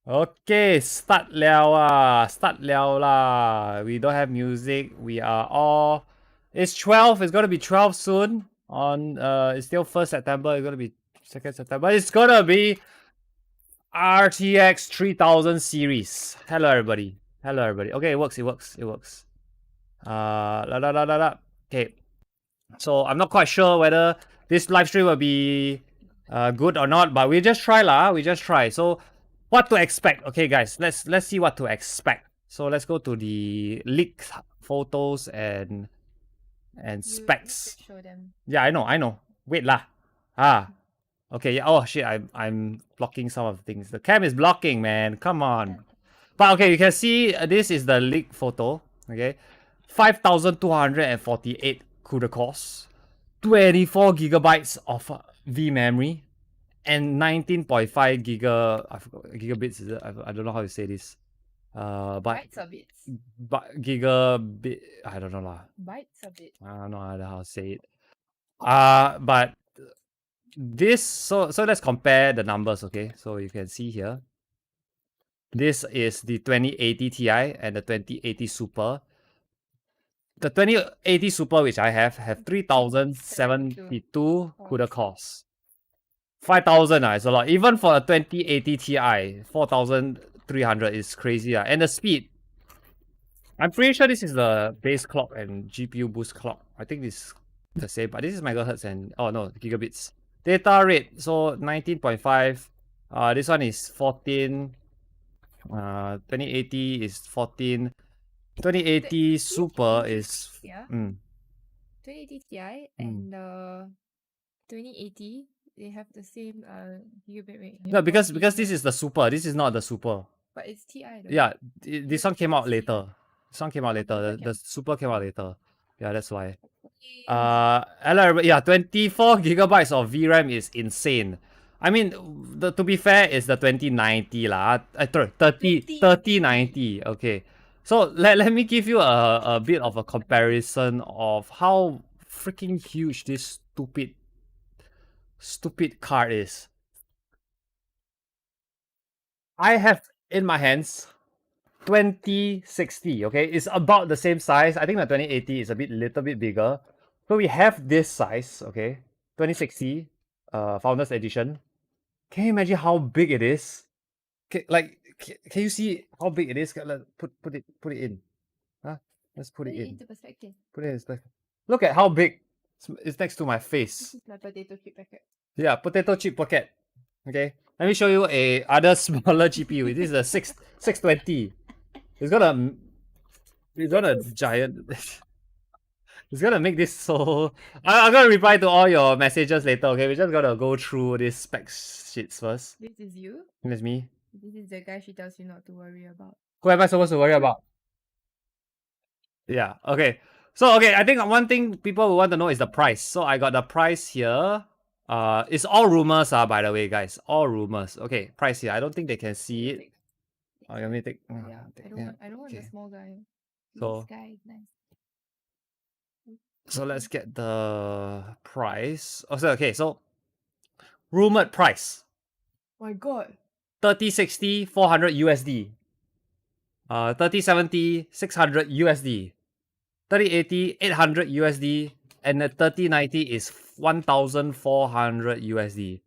Okay, start liao start liao lah. We don't have music. We are all. It's 12. It's gonna be 12 soon. It's still 1st September. It's gonna be 2nd September. It's gonna be RTX 3000 series. Hello everybody. Hello everybody. Okay, it works. It works. It works. La la la la la. Okay. So I'm not quite sure whether this live stream will be good or not, but we just try lah. We just try. So what to expect? Okay, guys, let's see what to expect. So let's go to the leaked photos and specs. Show them. Yeah, I know. Wait lah. Okay. Yeah. Oh shit. I'm blocking some of the things. The cam is blocking, man. Come on. But okay, you can see this is the leaked photo. Okay, 5,248 CUDA cores, 24 gigabytes of V memory, and 19.5 gigabits. Is it? I don't know how to say this. But Bytes or bits? Gigabit. I don't know lah. Bytes or bits? I don't know how to say it. But this. So let's compare the numbers. Okay, so you can see here. This is the 2080 Ti and the 2080 Super. The 2080 Super, which I have 3072 CUDA cores. 5,000 is a lot. Even for a 2080 Ti, 4,300 is crazy. And the speed, I'm pretty sure this is the base clock and GPU boost clock. I think this is the same, but this is megahertz and, oh no, gigabits. Data rate, so 19.5. This one is 14. 2080 is 14. 2080 Super is... Yeah. 2080 Ti and 2080, they have the same gigabit rate. No, because this is the Super. This is not the Super. But it's Ti though. Yeah, this one came out later. This one came out later. The Super came out later. Yeah, that's why. Hello, yeah, 24 gigabytes of VRAM is insane. I mean, to be fair, it's the 2090 lah. 3090. Okay. So let me give you a bit of a comparison of how freaking huge this stupid card is. I have in my hands 2060. Okay, it's about the same size. I think the 2080 is a little bit bigger. So we have this size. Okay, 2060, Founders Edition. Can you imagine how big it is? Can you see how big it is? Put it in. Let's put it in. Into perspective. Put it in perspective. Look at how big it's next to my face. This is my potato chip packet. Yeah, potato chip pocket. Okay, let me show you a other smaller GPU. This is a 620. It's gonna giant. It's gonna make this so. I'm gonna reply to all your messages later. Okay, we're just gonna go through these specs sheets first. This is you. That's me. This is the guy she tells you not to worry about. Who am I supposed to worry about? Yeah. Okay. So I think one thing people will want to know is the price. So I got the price here. It's all rumors, by the way, guys. All rumors. Okay, price here. I don't think they can see it. Oh, let me take. Yeah, I don't want the small guy. So, this guy is nice. So let's get the price. Okay, so rumored price. My God. 3060 400 USD. 3070 600 USD. 3080 800 USD. And the 3090 is 1,400 USD.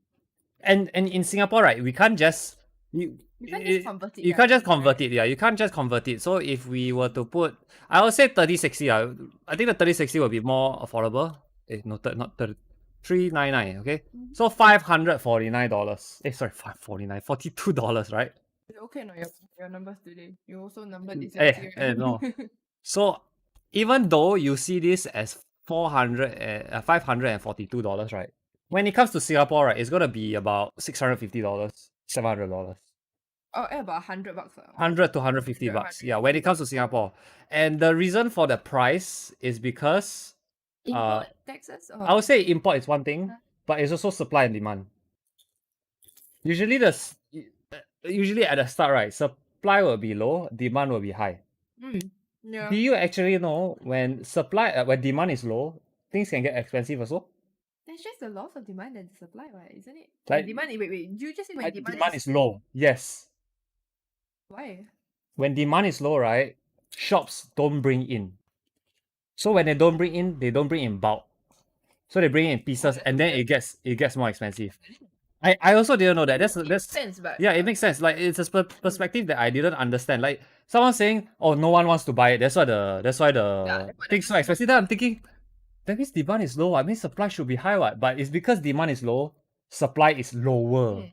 And in Singapore, right, we can't just You can't just convert it. You can't just convert it, yeah. You can't just convert it. So if we were to put, I would say 3060. I think the 3060 will be more affordable. Not 399. Okay, so $549. Sorry, $549, $42, right? Okay, no, your numbers today. You also numbered this. No. So even though you see this as $542, right? When it comes to Singapore, right, it's gonna be about $650, $700. Oh, about $100. 100 to $150. Yeah, when it comes to Singapore. And the reason for the price is because import taxes? I would say import is one thing, but it's also supply and demand. Usually at the start, right, supply will be low, demand will be high. Yeah. Do you actually know when demand is low, things can get expensive also? That's just the loss of demand and supply, right? Isn't it? Like, demand. Wait. You just say when demand is low. Yes. Why? When demand is low, right, shops don't bring in. So when they don't bring in, they don't bring in bulk. So they bring in pieces, and then it gets more expensive. I also didn't know that. That's Makes sense, but yeah, it makes sense. Like it's a perspective that I didn't understand. Like someone saying, "Oh, no one wants to buy it. That's why the that's what thing's so expensive." Then I'm thinking, that means demand is low. I mean, supply should be high, what? But it's because demand is low, supply is lower.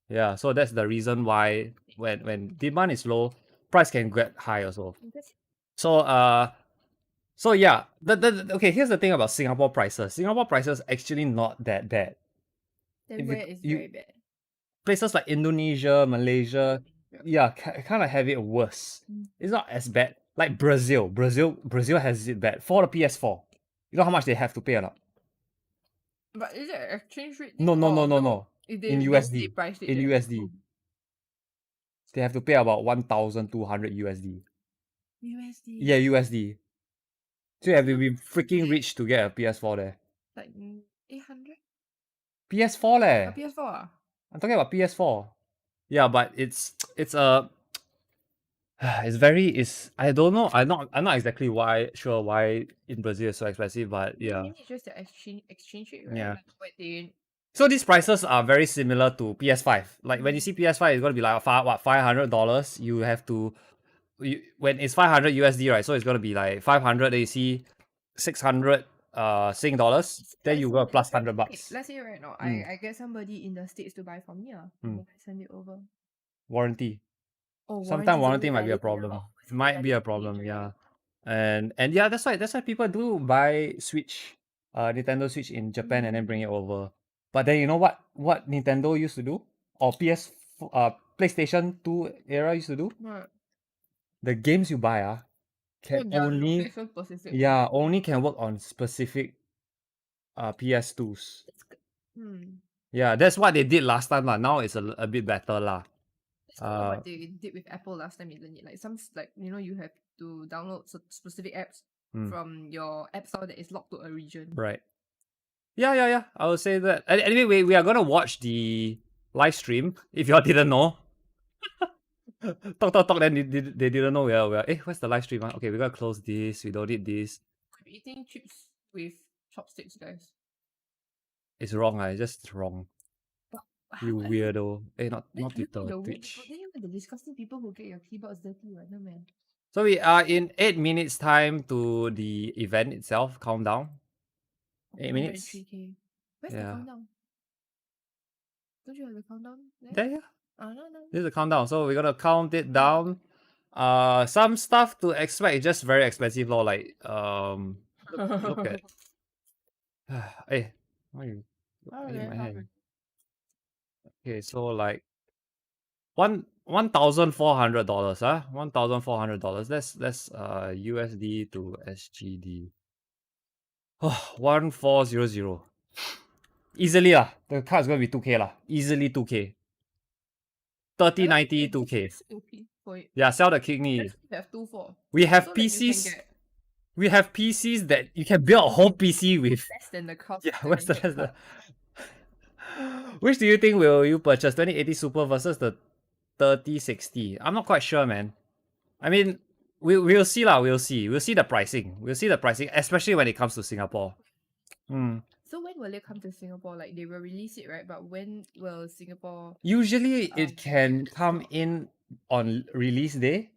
Yeah, so that's the reason why when demand is low, price can get high also. So so yeah, okay. Here's the thing about Singapore prices. Singapore prices actually not that bad. Then If where is very bad? places like Indonesia, Malaysia, yeah, kind of have it worse. Mm. It's not as bad. Like Brazil has it bad for the PS4. You know how much they have to pay or not? But is it an exchange rate? No. If In they USD. price it In there. USD. They have to pay about 1,200 USD. USD. Yeah, USD. So you have to be freaking rich to get a PS4 there. Like 800? PS4 leh. A PS4 I'm talking about PS4. Yeah, but it's a it's very it's I don't know. I'm not exactly sure why in Brazil it's so expensive, but yeah. Maybe it's just the exchange rate, right? Yeah. Like what they So these prices are very similar to PS5. Like when you see PS5, it's gonna be like $500. You have to when it's 500 USD, right? So it's gonna be like 500. Then you see 600 Sing dollars. Then you go plus $100. Let's say right now, Mm. I get somebody in the States to buy from me. Mm. I send it over. Warranty. Oh, Sometimes warranty might be a valid. problem. Might be a problem, yeah. And yeah, that's why people do buy Switch, Nintendo Switch in Japan and then bring it over. But then you know what Nintendo used to do, or PlayStation 2 era used to do? What? The games you buy can only location specific. yeah only can work on specific PS2s. Yeah, that's what they did last time lah. Now it's a bit better lah. That's not what they did with Apple last time, isn't it? Like you have to download specific apps from your app store that is locked to a region. Right. Yeah. I would say that. Anyway, we are gonna watch the live stream. If y'all didn't know, talk. Then they didn't know. Where's the live stream? Okay, we gotta close this. We don't need this. I'm eating chips with chopsticks, guys. It's wrong. It's just wrong. You weirdo. Not Twitter. Twitch. Then you are the disgusting people who get your keyboards dirty, right? No man. So we are in 8 minutes time to the event itself. Countdown. 8 minutes. 103K. Where's the countdown? Don't you have the countdown there? Yeah. No. This is the countdown. So we're gonna count it down. Some stuff to expect is just very expensive lor. Like look at. Hey, why you in my hand? Okay, so like $1,400, $1,400. That's USD to SGD. 1400. Easily the card's gonna be 2K lah. Easily 2K. 3090 2K. Yeah, sell the kidney. We have PCs. We have PCs that you can build a whole PC with. Less than the cost. Yeah, what's the Which do you think will you purchase? 2080 Super versus the 3060? I'm not quite sure, man. I mean, we'll see lah. We'll see the pricing. We'll see the pricing, especially when it comes to Singapore. So when will it come to Singapore? Like they will release it, right? But when will Singapore? Usually it can come in on release day.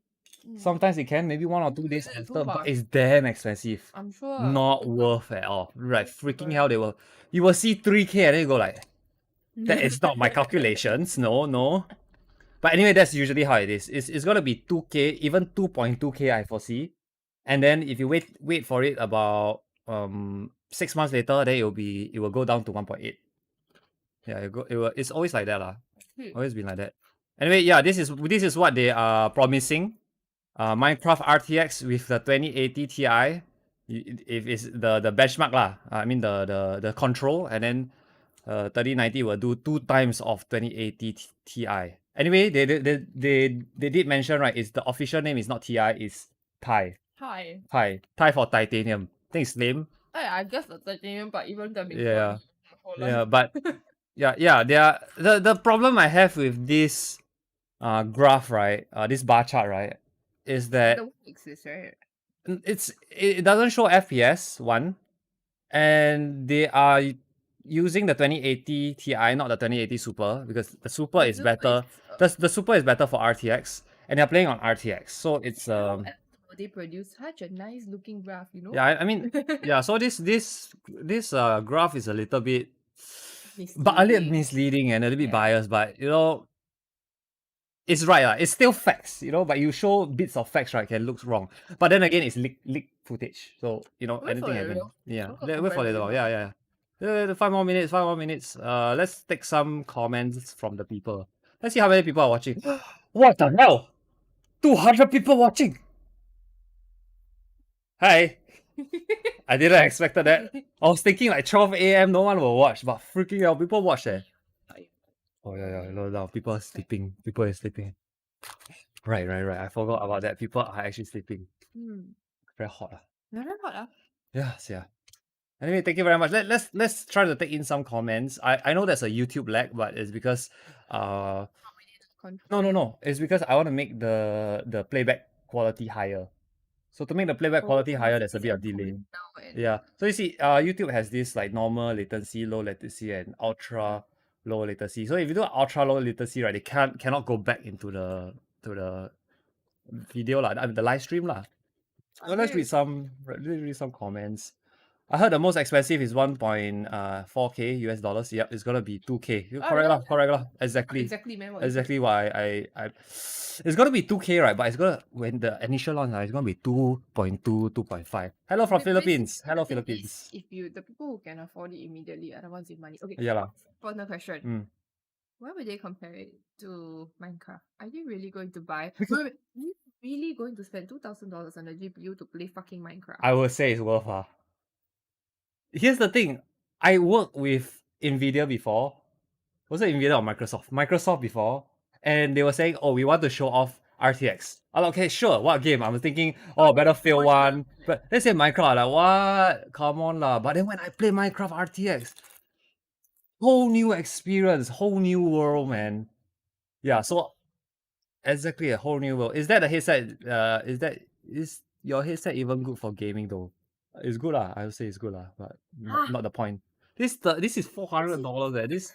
Sometimes it can, maybe 1 or 2 days after, but it's damn expensive. I'm sure. Not worth at all. Right, freaking hell, you will see 3K and then you go like, that is not my calculations. No. But anyway, that's usually how it is. It's gonna be 2K, even 2.2K I foresee. And then if you wait for it about 6 months later, then it will go down to 1.8. Yeah, it's always like that lah. Always been like that. Anyway, yeah, this is what they are promising. Minecraft RTX with the 2080 Ti. If it's the benchmark lah. I mean the control, and then 3090 will do 2 times of 2080 Ti. Anyway, they did mention, right, it's the official name is not Ti, it's Ti. Ti for titanium. I think it's lame. I guess the titanium, but even the but yeah. The problem I have with this graph, right? This bar chart, right, is that The one exists, right? it doesn't show FPS one, and they are using the 2080 Ti, not the 2080 Super, because the Super The is Super better. is The Super is better for RTX, and they're playing on RTX, so it's however, they produce such a nice looking graph, you know? yeah. I mean yeah. So this graph is a little bit, but a little Misleading. misleading and a little bit Yeah. biased, but it's right. It's still facts, but you show bits of facts, right, can look wrong. But then again, it's leak footage. So, Wait for anything it, happen. real. Yeah. Don't Wait compare for it later with on. now. Yeah. Five more minutes, 5 more minutes. Let's take some comments from the people. Let's see how many people are watching. What the hell? 200 people watching. Hi. I didn't expect that. I was thinking like 12 a.m. no one will watch, but freaking hell, people watch eh. Oh yeah. No, people are sleeping. People are sleeping. Right. I forgot about that. People are actually sleeping. Hmm. Very hot. Very hot, ah. Yes, yeah. Anyway, thank you very much. Let's try to take in some comments. I know there's a YouTube lag, but it's because Control. no. It's because I want to make the playback quality higher. So to make the playback quality higher, there's a bit of delay. Now and Yeah. So you see, YouTube has this like normal latency, low latency, and ultra low latency. So if you do ultra low latency, right, they cannot go back into the video lah, the live stream lah. So let's read some comments. I heard the most expensive is 1.4K US dollars. Yep, it's gonna be 2K. You correct lah, really? correct lah. Exactly. Exactly, man. What Exactly why I it's gonna be 2K, right? But it's gonna when the initial launch, it's gonna be 2.2, 2.5. Hello from Philippines. Hello Philippines. If the people who can afford it immediately are the ones with money. Okay. Yeah lah. Final question. Mm. Why would they compare it to Minecraft? Are you really going to buy? Because Are you really going to spend $2,000 on a GPU to play fucking Minecraft? I would say it's worth Here's the thing. I worked with Nvidia before. Was it Nvidia or Microsoft? Microsoft before, and they were saying, "Oh, we want to show off RTX." I'm like, okay, sure. What game? I was thinking, oh, Battlefield One. But they say Minecraft. Like, what? Come on lah. But then when I play Minecraft RTX, whole new experience, whole new world, man. Yeah. So exactly a whole new world. Is that a headset? Is your headset even good for gaming though? It's good lah. I would say it's good lah, but not the point. This is $400 This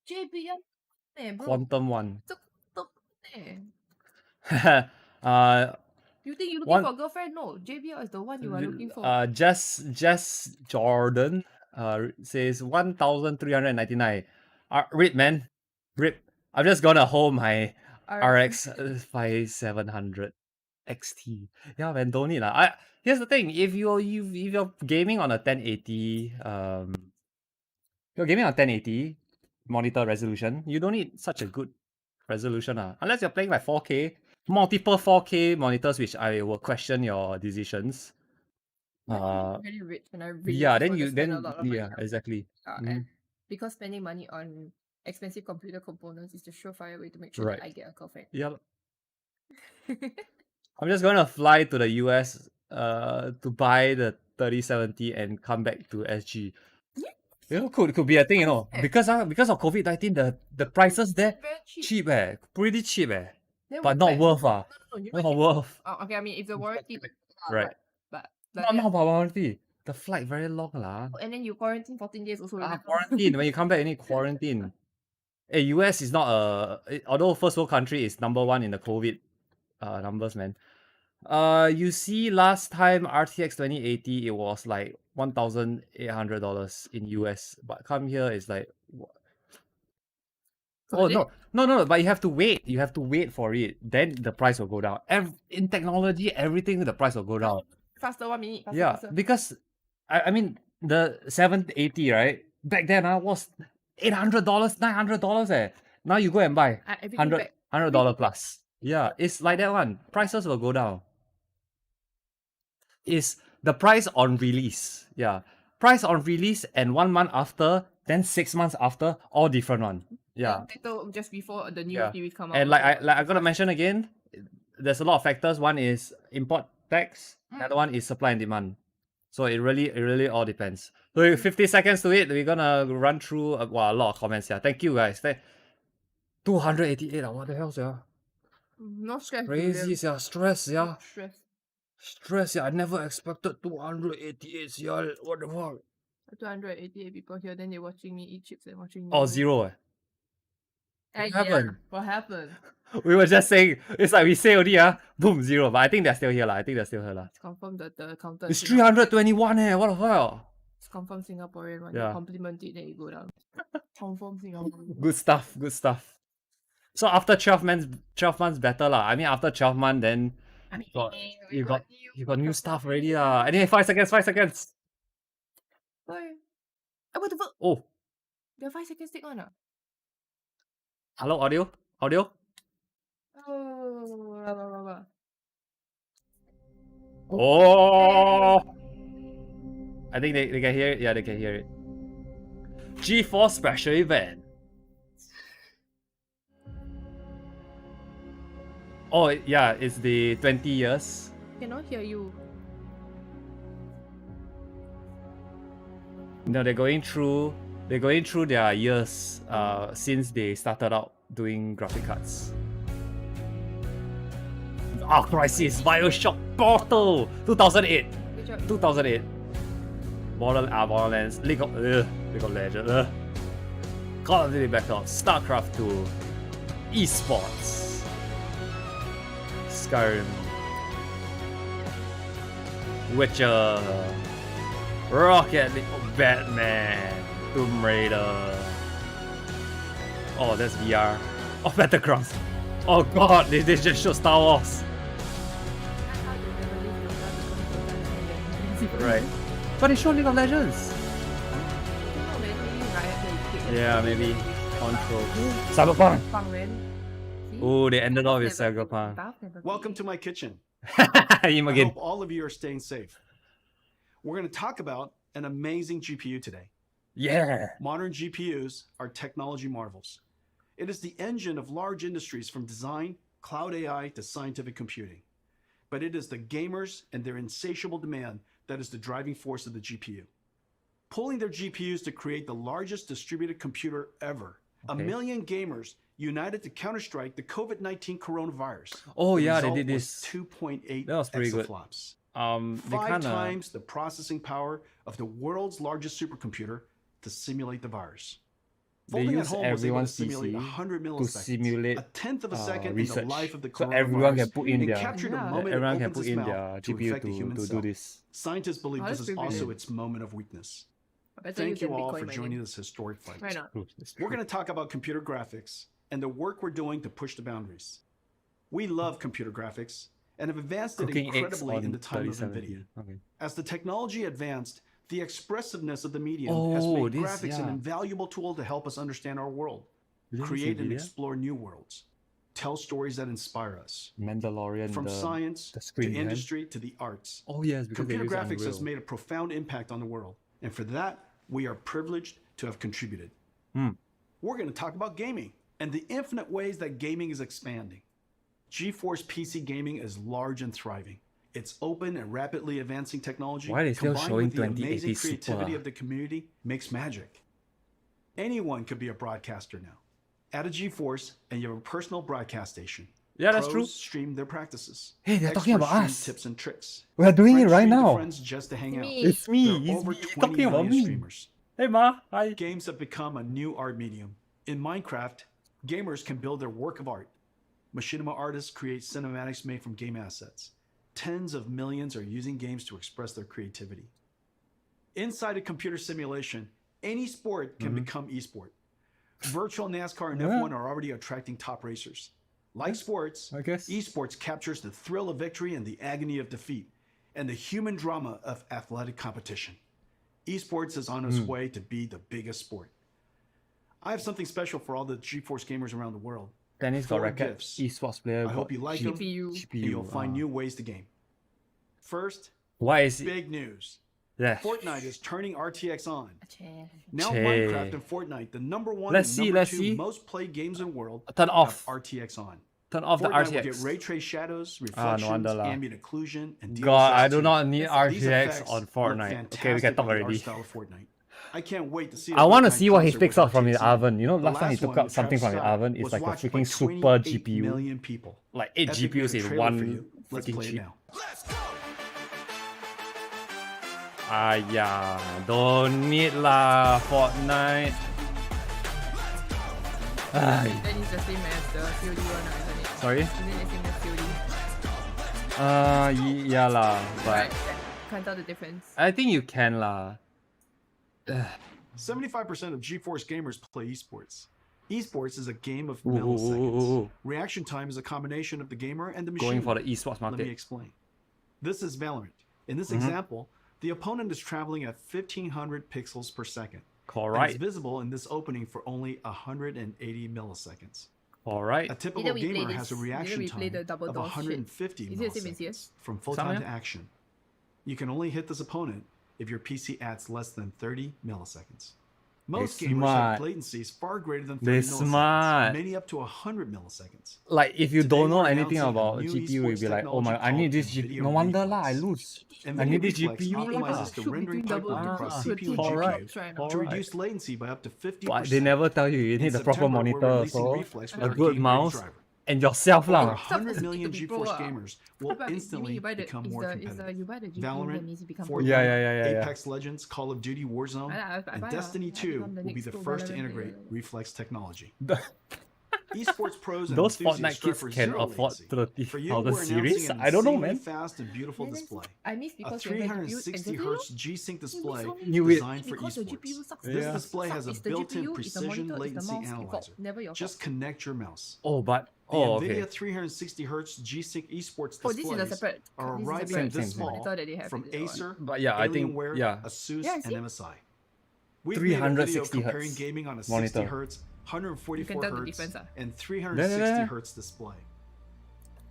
JBL bro. Quantum one. eh. uh, You think you're looking one for a girlfriend? No, JBL is the one you are looking for. Just Jordan says 1,399. Rip man, rip. I'm just gonna hold my RX 5700 XT. Yeah, man, don't need lah. Here's the thing: if you're gaming on a 1080 you're gaming on 1080 monitor resolution, you don't need such a good resolution unless you're playing like 4K, multiple 4K monitors, which I will question your decisions. I'm really rich and I really Yeah, just want to spend a lot of money. exactly. And because spending money on expensive computer components is the surefire way to make sure Right. that I get a girlfriend. Yeah. I'm just gonna fly to the US to buy the 3070 and come back to SG. Could be a thing, because of COVID-19, the prices there Very cheap. cheap pretty cheap Then but not worth No, you know not worth. okay, I mean if the warranty Right. but Not about warranty. The flight very long lah. and then you quarantine 14 days also. Quarantine. When you come back, you need quarantine. Hey, US is not although first world country is number one in the COVID numbers, man. You see, last time RTX 2080, it was like $1,800 in US, but come here it's like, oh no, but you have to wait. You have to wait for it. Then the price will go down. In technology, everything the price will go down. Faster 1 minute. Faster. Because I mean the 780, right? Back then was $800, $900 Now you go and buy $100 plus. Yeah, it's like that one. Prices will go down. Is the price on release. Yeah. Price on release and 1 month after, then 6 months after, all different one. Yeah. Just before the new series come out. And I'm gonna mention again, there's a lot of factors. One is import tax, another one is supply and demand. So it really all depends. So 50 seconds to it, we're gonna run through a lot of comments here. Thank you guys. 288, what the hell, sir? No stress, Crazy, Julian. yeah. Stress, yeah. No stress. Stress, yeah. I never expected 288, yeah. What the fuck? 288 people here, then they're watching me eat chips and watching Oh, you. 0. What happened? What happened? We were just saying, it's like we say only, boom, 0. But I think they're still here, lah. I think they're still here, lah. It's confirmed the counter. It's 321, what the fuck? It's confirmed Singaporean one. Yeah. You compliment it, then you go down. Confirm Singaporean. Good stuff, good stuff. So after 12 months better, lah. I mean, after 12 months, then I mean, you got new stuff already, lah. Anyway, 5 seconds, 5 seconds. Why? What the fuck? Oh, The 5 seconds take on. hello, audio? Audio? Oh. Oh! I think they can hear it. Yeah, they can hear it. Geforce special event. Oh, yeah, it's the 20 years. Cannot hear you. No, they're going through their years since they started out doing graphic cards. Ark Crisis, Bioshock, Portal, 2008. Good job. 2008. Borderlands, League of Legends, Call of Duty Black Ops, StarCraft 2, Esports, Skyrim, Witcher, Rocket League, Batman, Tomb Raider. Oh, that's VR. Oh, Battlegrounds. Oh god, they just showed Star Wars. Right. But they showed League of Legends. Yeah, maybe. Control. Cyberpunk. Oh, they ended off with Cyberpunk. Welcome to my kitchen. Him I again. hope all of you are staying safe. We're going to talk about an amazing GPU today. Yeah. Modern GPUs are technology marvels. It is the engine of large industries from design, cloud AI, to scientific computing. But it is the gamers and their insatiable demand that is the driving force of the GPU. Pulling their GPUs to create the largest distributed computer ever. Okay. 1 million gamers united to counterstrike the COVID-19 coronavirus. Oh The yeah, they result did was this. 2.8 That was pretty good. exaflops. They 5 kinda... times the processing power of the world's largest supercomputer to simulate the virus. They Folding at use home was able to everyone's simulate PC 100 to milliseconds, simulate a tenth of a second research. in the life of the So coronavirus, everyone can put in and their capture the Yeah. moment everyone it can opens put its in mouth their to GPU infect the human to cell. do this. Scientists believe Oh, this that's is pretty also good. its moment of weakness. Better Thank you you can all Bitcoin for joining mining. this historic fight. Why not? We're going to talk about computer graphics and the work we're doing to push the boundaries. We love computer graphics and have advanced it Cooking eggs incredibly in on the time of 3070. Nvidia. Okay. As the technology advanced, the expressiveness of the medium Oh, has made this, graphics an yeah. invaluable tool to help us understand our world, Isn't this create and Nvidia? explore new worlds, tell stories that inspire us. Mandalorian. From science the to screen behind. industry to the arts, Oh yes, because computer they use graphics has Unreal. made a profound impact on the world. And for that, we are privileged to have contributed. Hmm. We're going to talk about gaming and the infinite ways that gaming is expanding. GeForce PC gaming is large and thriving. Its open and rapidly advancing technology, Why are they still combined showing with the 2080 amazing Super? creativity of the community, makes magic. Anyone could be a broadcaster now. Add a GeForce and you have a personal broadcast station. Yeah, that's Pros true. stream their practices. Hey, they're talking Experts about stream us. tips and tricks. We are doing it Friends right stream to now. friends just to hang out. Me. It's me. There are It's over me. 20 Talking about million me. streamers. Hey Ma, hi. Games have become a new art medium. In Minecraft, gamers can build their work of art. Machinima artists create cinematics made from game assets. Tens of millions are using games to express their creativity. Inside a computer simulation, any sport can become esport. Virtual NASCAR and Yeah. F1 are already attracting top racers. Like sports, I guess. esports captures the thrill of victory and the agony of defeat, and the human drama of athletic competition. Esports is on its way to be the biggest sport. I have something special for all the GeForce gamers around the world. Tennis got 4 racket. gifts. Esports player. I hope you like them, GPU. and you'll find new ways to game. First, Why is it? big news. Yeah. Fortnite is turning RTX on. Now Che. Minecraft and Fortnite, the #1 Let's and see, number let's 2 see. most played games in the world, Turn have off. RTX on. Turn off the Fortnite will RTX. get ray trace shadows, no reflections, wonder lah. ambient occlusion, and God, I DLSS do too. not need These RTX effects on look Fortnite. Okay, we can fantastic talk on the art already. style of Fortnite. I can't wait to see. I want to see what he concert takes with out from his RTX. oven. You know, The last time he last took one, out something from his Travis oven. Scott, It's was like a watched by freaking super 28 GPU. million people. Like 8 Epic made a GPUs in trailer one for you. Let's freaking play it chip. now. Yeah, don't need lah, Fortnite. Ay. Then it's the same as the COD one, isn't it? Sorry? Isn't it the same as COD? Yeah lah, but Right. Can't tell the difference. I think you can lah. 75% of GeForce gamers play esports. Esports is a game of Ooh, milliseconds. Reaction time is a combination of the gamer and the machine. Going for the esports Let me market. explain. This is Valorant. In this example, the opponent is traveling at 1500 pixels per second. And Correct. it's visible in this opening for only 180 milliseconds. Alright. A typical Didn't we play gamer this? has a Didn't reaction we play time the double of door shit? 150 Is it the same as milliseconds yours? from full Some, time yeah. to action. You can only hit this opponent if your PC adds less than 30 milliseconds. Most gamers smart. have latencies far greater than 30 They milliseconds, smart. many up to 100 milliseconds. Like if you Today don't know we're anything announcing a about new GPU, you'll be esports like, oh my, I need this technology GPU. called No NVIDIA wonder lah, I Reflex. lose. I NVIDIA need this Reflex GPU optimizes lah. the rendering pipeline across CPU and alright. GPU Right to now. Alright. reduce latency by up to 50%. But they never tell you, you In need the proper September, we're monitor, releasing so Reflex with a our good game-ready mouse, driver. and yourself Over lah. 100 million to be pro, GeForce gamers will But you instantly mean you buy the, become is more the, is competitive. the, you buy the GPU Valorant, that needs to become Fortnite, Yeah. Apex Legends, Call of Duty Warzone, I and buy Destiny I 2 become the will be next the pro first to Valorant integrate player. Reflex technology. Esports pros and Those enthusiasts Fortnite strive kids for can zero afford latency. For you, 30,000 we're series? announcing an I don't know, insanely man. fast and beautiful Then display. I miss A because you have a GPU 360 exactly hertz G-Sync display Knew it. designed for because the GPU esports. sucks. This Yeah. display has a It's the built-in GPU, it's the precision monitor, it's the latency mouse, it's fault. analyzer. Never your Just fault. connect your mouse. Oh, but The okay. Nvidia 360 hertz G-Sync esports Oh, this is a displays separate. are This is a arriving separate this Same. fall monitor that they have. from in the one. Acer, But yeah, I think Alienware, yeah. Asus, Yeah, and see? MSI. We've 360 made a video comparing hertz gaming on a 60 monitor. hertz, 144 You can tell the hertz, difference, and 360 hertz display.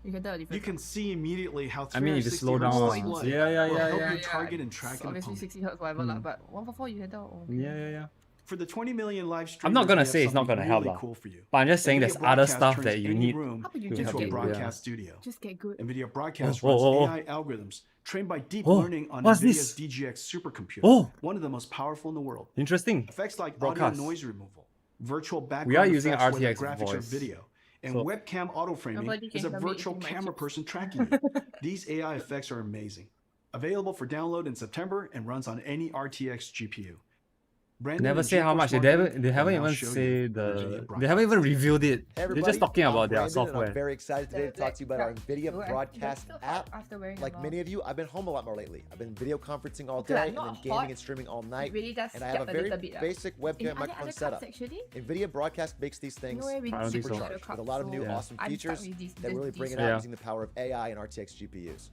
You can tell the difference. You can see immediately how I mean, if 360 you slow hertz down, display yeah, will help yeah. you target and track It's an obviously opponent. 60 hertz, whatever lah. But 144, you can tell. Oh, Yeah. For the 20 million live streamers, I'm not gonna we have say it's not something gonna help really lah. cool for you. But I'm just saying there's NVIDIA other Broadcast stuff turns that you any need room How about you to just into help a you. broadcast studio. just get good. NVIDIA Broadcast Oh, runs oh, oh. AI algorithms trained by deep Oh, learning on what's NVIDIA's this? DGX supercomputer, Oh. one of the most powerful in the world. Interesting. Effects like Broadcast. audio noise removal, virtual background We are using effects where the RTX graphics are voice. video, and So- webcam auto framing Nobody is a can tell me virtual eating my camera chips. person tracking you. These AI effects are amazing. Available for download in September and runs on any RTX GPU. Brandon Never and say how GeForce much. Marketing They haven't will now even show you say NVIDIA the. They Broadcast. haven't even revealed it. Hey They're everybody, just talking I'm about their Brandon, and software. I'm very excited today to talk to you about our NVIDIA Right. Broadcast That's still hot app. after wearing a Like mask. many of you, I've been home a lot more lately. I've been video conferencing all Okay, day like, and not then gaming hot. and streaming all night. Really just And I have a a very little bit, basic In webcam other microphone cups setup. actually? NVIDIA Broadcast makes these things No way we I don't think so. supercharged with a lot of new Yeah. awesome I'm features stuck with these- that really bring it Yeah. out using the power of AI and RTX GPUs.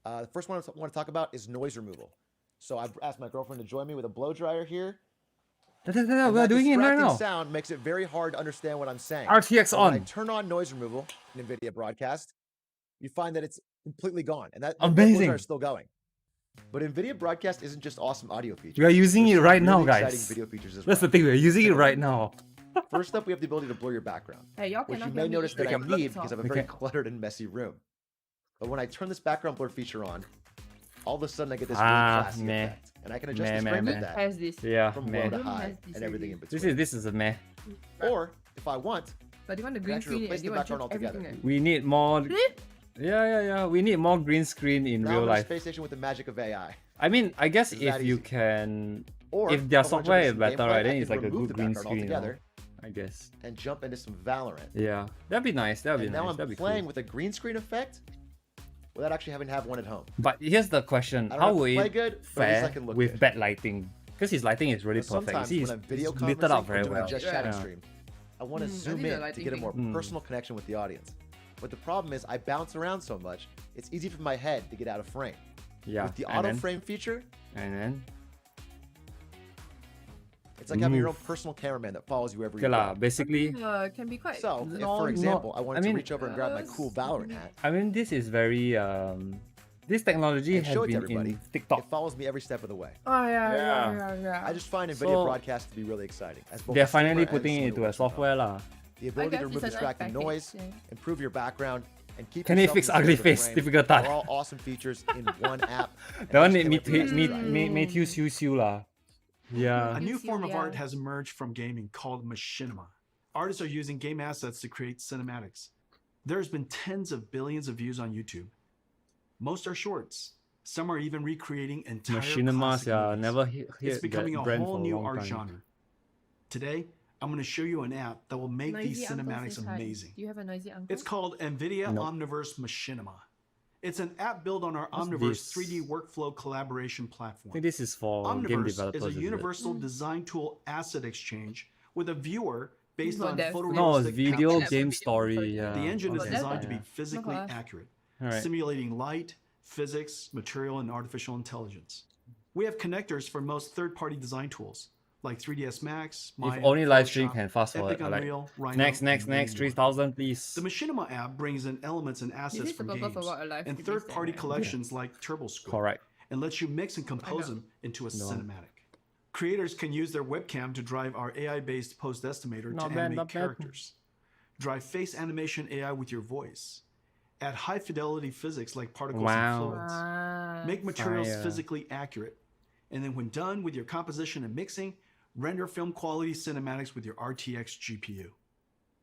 The first one I want to talk about is noise removal. So I've asked my girlfriend to join me with a blow dryer here. And We're that doing it right distracting now. sound makes it very hard to understand what I'm saying. RTX But when I on. turn on noise removal in NVIDIA Broadcast, you find that it's completely gone, and that Amazing. are still going. But NVIDIA Broadcast isn't just awesome audio features. We are using There's it some right now, really exciting guys. Video features as That's the well. thing. We're using it right now. First up, we have the ability to blur your background, Hey, y'all which cannot you hear may me notice if that you I have need laptop. because I have a We very can't- cluttered and messy room. But when I turn this background blur feature on, all of a sudden I get this Ah, really classy meh. effect, and I can adjust Meh, the meh, strength meh. of that Has this. Yeah, from low man. to Room high has this and everything in already. between. This is a meh. Or if I want, But do you want the I can green actually screen replace and do you the want to background change altogether. everything? We need more. Flip? Yeah. We need more green screen in now real I'm in a life. space station with the magic of AI. I mean, I guess It's if that you easy. can, Or if their I wanna jump software into is some better, gameplay, right, I then can it's like a remove good the green background screen. You know, altogether I guess. and jump into some Valorant. Yeah, that'd be nice. That'd be And nice. now I'm That'd be playing cool. with a green screen effect without actually having to have one at home. But here's the question: I don't how have to will play it good, but at least I fare can look with good. bad lighting? Because his lighting is really But perfect. You sometimes see, when I'm video it's lit up conferencing very or doing well. a just Yeah. chatting Yeah. stream, I want to I zoom think the in to lighting get a thing- more Mm. personal connection with the audience. But the problem is I bounce around so much, it's easy for my head to get out of frame. Yeah, With the and auto then, frame feature, and then it's like having your own Move. personal cameraman that follows you okay everywhere. lah. Basically, Can be quite. So, if No, for example, no, I wanted I mean, to reach over and grab my cool Valorant hat, I mean, this is very this technology And has show it to been everybody. in TikTok. it follows me every step of the way. Oh yeah. Yeah. I just find NVIDIA So- Broadcast to be really exciting. As both They're a streamer finally and putting it someone into who a works from home. software lah. The ability guess to it's remove a nice distracting package, noise, yeah. improve your background, and keep Can he yourself fix in the ugly center of the face? frame Difficult are type. all awesome features in one app. and That I one just need can't me wait to to give it a try. Matthew Siu lah. Yeah. A new Use form of art yeah. has emerged from gaming called machinima. Artists are using game assets to create cinematics. There's been tens of billions of views on YouTube. Most are shorts. Some are even recreating entire Machinimas, classic yeah, movies. never It's heard becoming that a brand whole for a new long art time. genre. Today, I'm going to show you an app that will make these Noisy uncle cinematics says hi. amazing. Do you have a noisy uncle? It's called Nvidia Nope. Omniverse Machinima. It's an app built on our What's Omniverse this? 3D workflow collaboration I platform. think this is for game Omniverse developers. is a Is it? universal design tool asset exchange with a viewer based For on devs. No, it's photorealistic video captions. Yeah, for game video story. story. Yeah. The engine is Okay. designed to Yeah. be physically Not for us. accurate, Alright. simulating light, physics, material, and artificial intelligence. We have connectors for most third-party design tools like 3ds Max, Maya, If only live stream Photoshop, can fast forward. Epic I like Unreal, Rhino, next, and many more. 3000, please. The Machinima app brings in elements and This assets is the from purpose games of what a live and stream is third-party then, right? collections like TurboSquid Correct. and lets you mix and compose know. them into a No. cinematic. Creators can use their webcam to drive our AI-based post estimator Not to bad, animate not bad. characters. Drive face animation AI with your voice. Add high-fidelity physics like particles Wow. and fluids. Ah, Make materials Fire. physically accurate. And then when done with your composition and mixing, render film quality cinematics with your RTX GPU.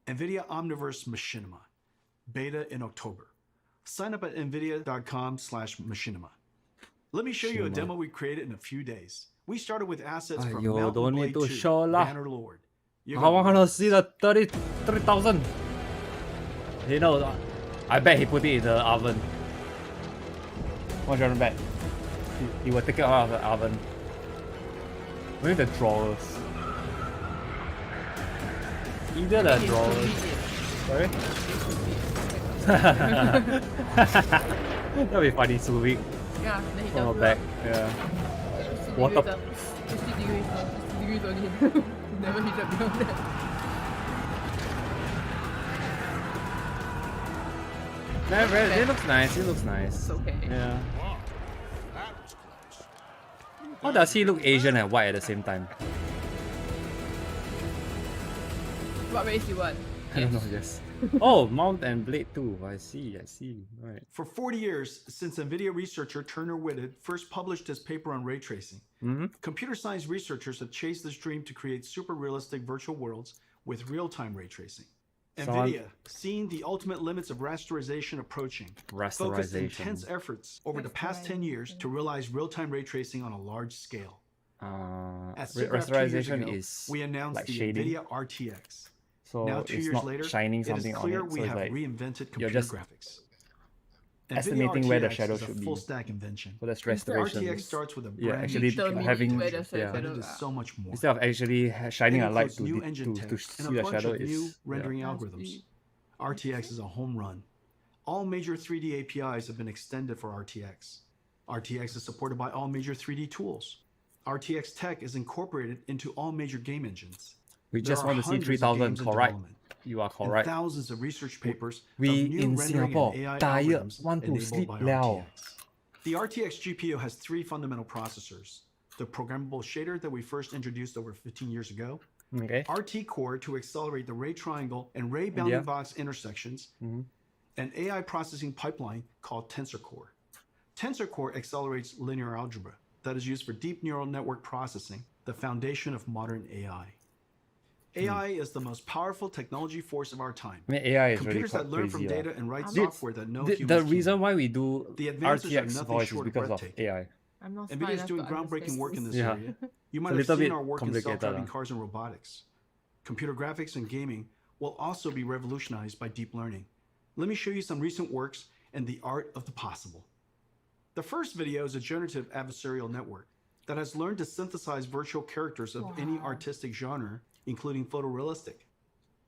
Nvidia Omniverse Machinima. Beta in October. Sign up at nvidia.com/machinima. Let me show you a Machinima. demo we created in a few days. We started with assets from Aiyo, Mountain don't Blade need to 2, show lah. Bannerlord. You're I gonna want to love see this. the 30,000. You know, I bet he put it in the oven. What's your bet? He will take it out of the oven. Maybe the drawers. Either the drawers. Sorry? That'll be funny, sous vide yeah, then he from tells a you back. lah, Yeah. 50 What degrees the- up, 50 degrees, 50 degrees only. Never heat up beyond that. It looks nice. It looks nice. It's okay. Yeah. How does he look Asian and white at the same time? What race you want? I don't know. Yes. Oh, Mount and Blade too. I see. Right. For 40 years, since NVIDIA researcher Turner Whitted first published his paper on ray tracing, computer science researchers have chased this dream to create super realistic virtual worlds with real-time ray tracing. NVIDIA, seeing the ultimate limits of rasterization approaching, focused Rasterization. intense efforts over the past 10 years to realize real-time ray tracing on a large scale. At SIGGRAPH 2 years Rasterization ago, is we announced like the shading. NVIDIA RTX. So Now, 2 it's years not later, shining it is something on clear it. So we it's have like reinvented you're computer just graphics. estimating NVIDIA where the RTX shadow is a should be. full-stack invention. So that's restoration. RTX starts with a Yeah, brand actually new Determining having- where the yeah. but shadow it is so much more. Instead of actually shining It a light includes new to engine to text see and the a bunch shadow of is new rendering Yeah. algorithms. RTX is a home run. All major 3D APIs have been extended for RTX. RTX is supported by all major 3D tools. RTX tech is incorporated into all major game engines. We There just are want to see hundreds of 3,000. games in Correct. development, You are and correct. thousands of research papers We of new in rendering Singapore and AI tired, algorithms want to enabled sleep by liao. RTX. The RTX GPU has 3 fundamental processors. The programmable shader that we first introduced over 15 years ago, Okay. RT Core to accelerate the ray triangle and ray bounding Yeah. box intersections, an AI processing pipeline called Tensor Core. Tensor Core accelerates linear algebra that is used for deep neural network processing, the foundation of modern AI. AI is the most powerful technology force of our time. I mean, AI is really Computers quite that learn from crazy. data and write Dude, software that no The humans reason can. why we do The advances are RTX nothing voice is short of because of breathtaking. AI. I'm not NVIDIA smart is enough doing to groundbreaking understand work in this Yeah. area. You might a have little seen bit our work in complicated, self-driving huh? cars and robotics. Computer graphics and gaming will also be revolutionized by deep learning. Let me show you some recent works and the art of the possible. The first video is a generative adversarial network that has learned to synthesize virtual characters of any Wow. artistic genre, including photorealistic.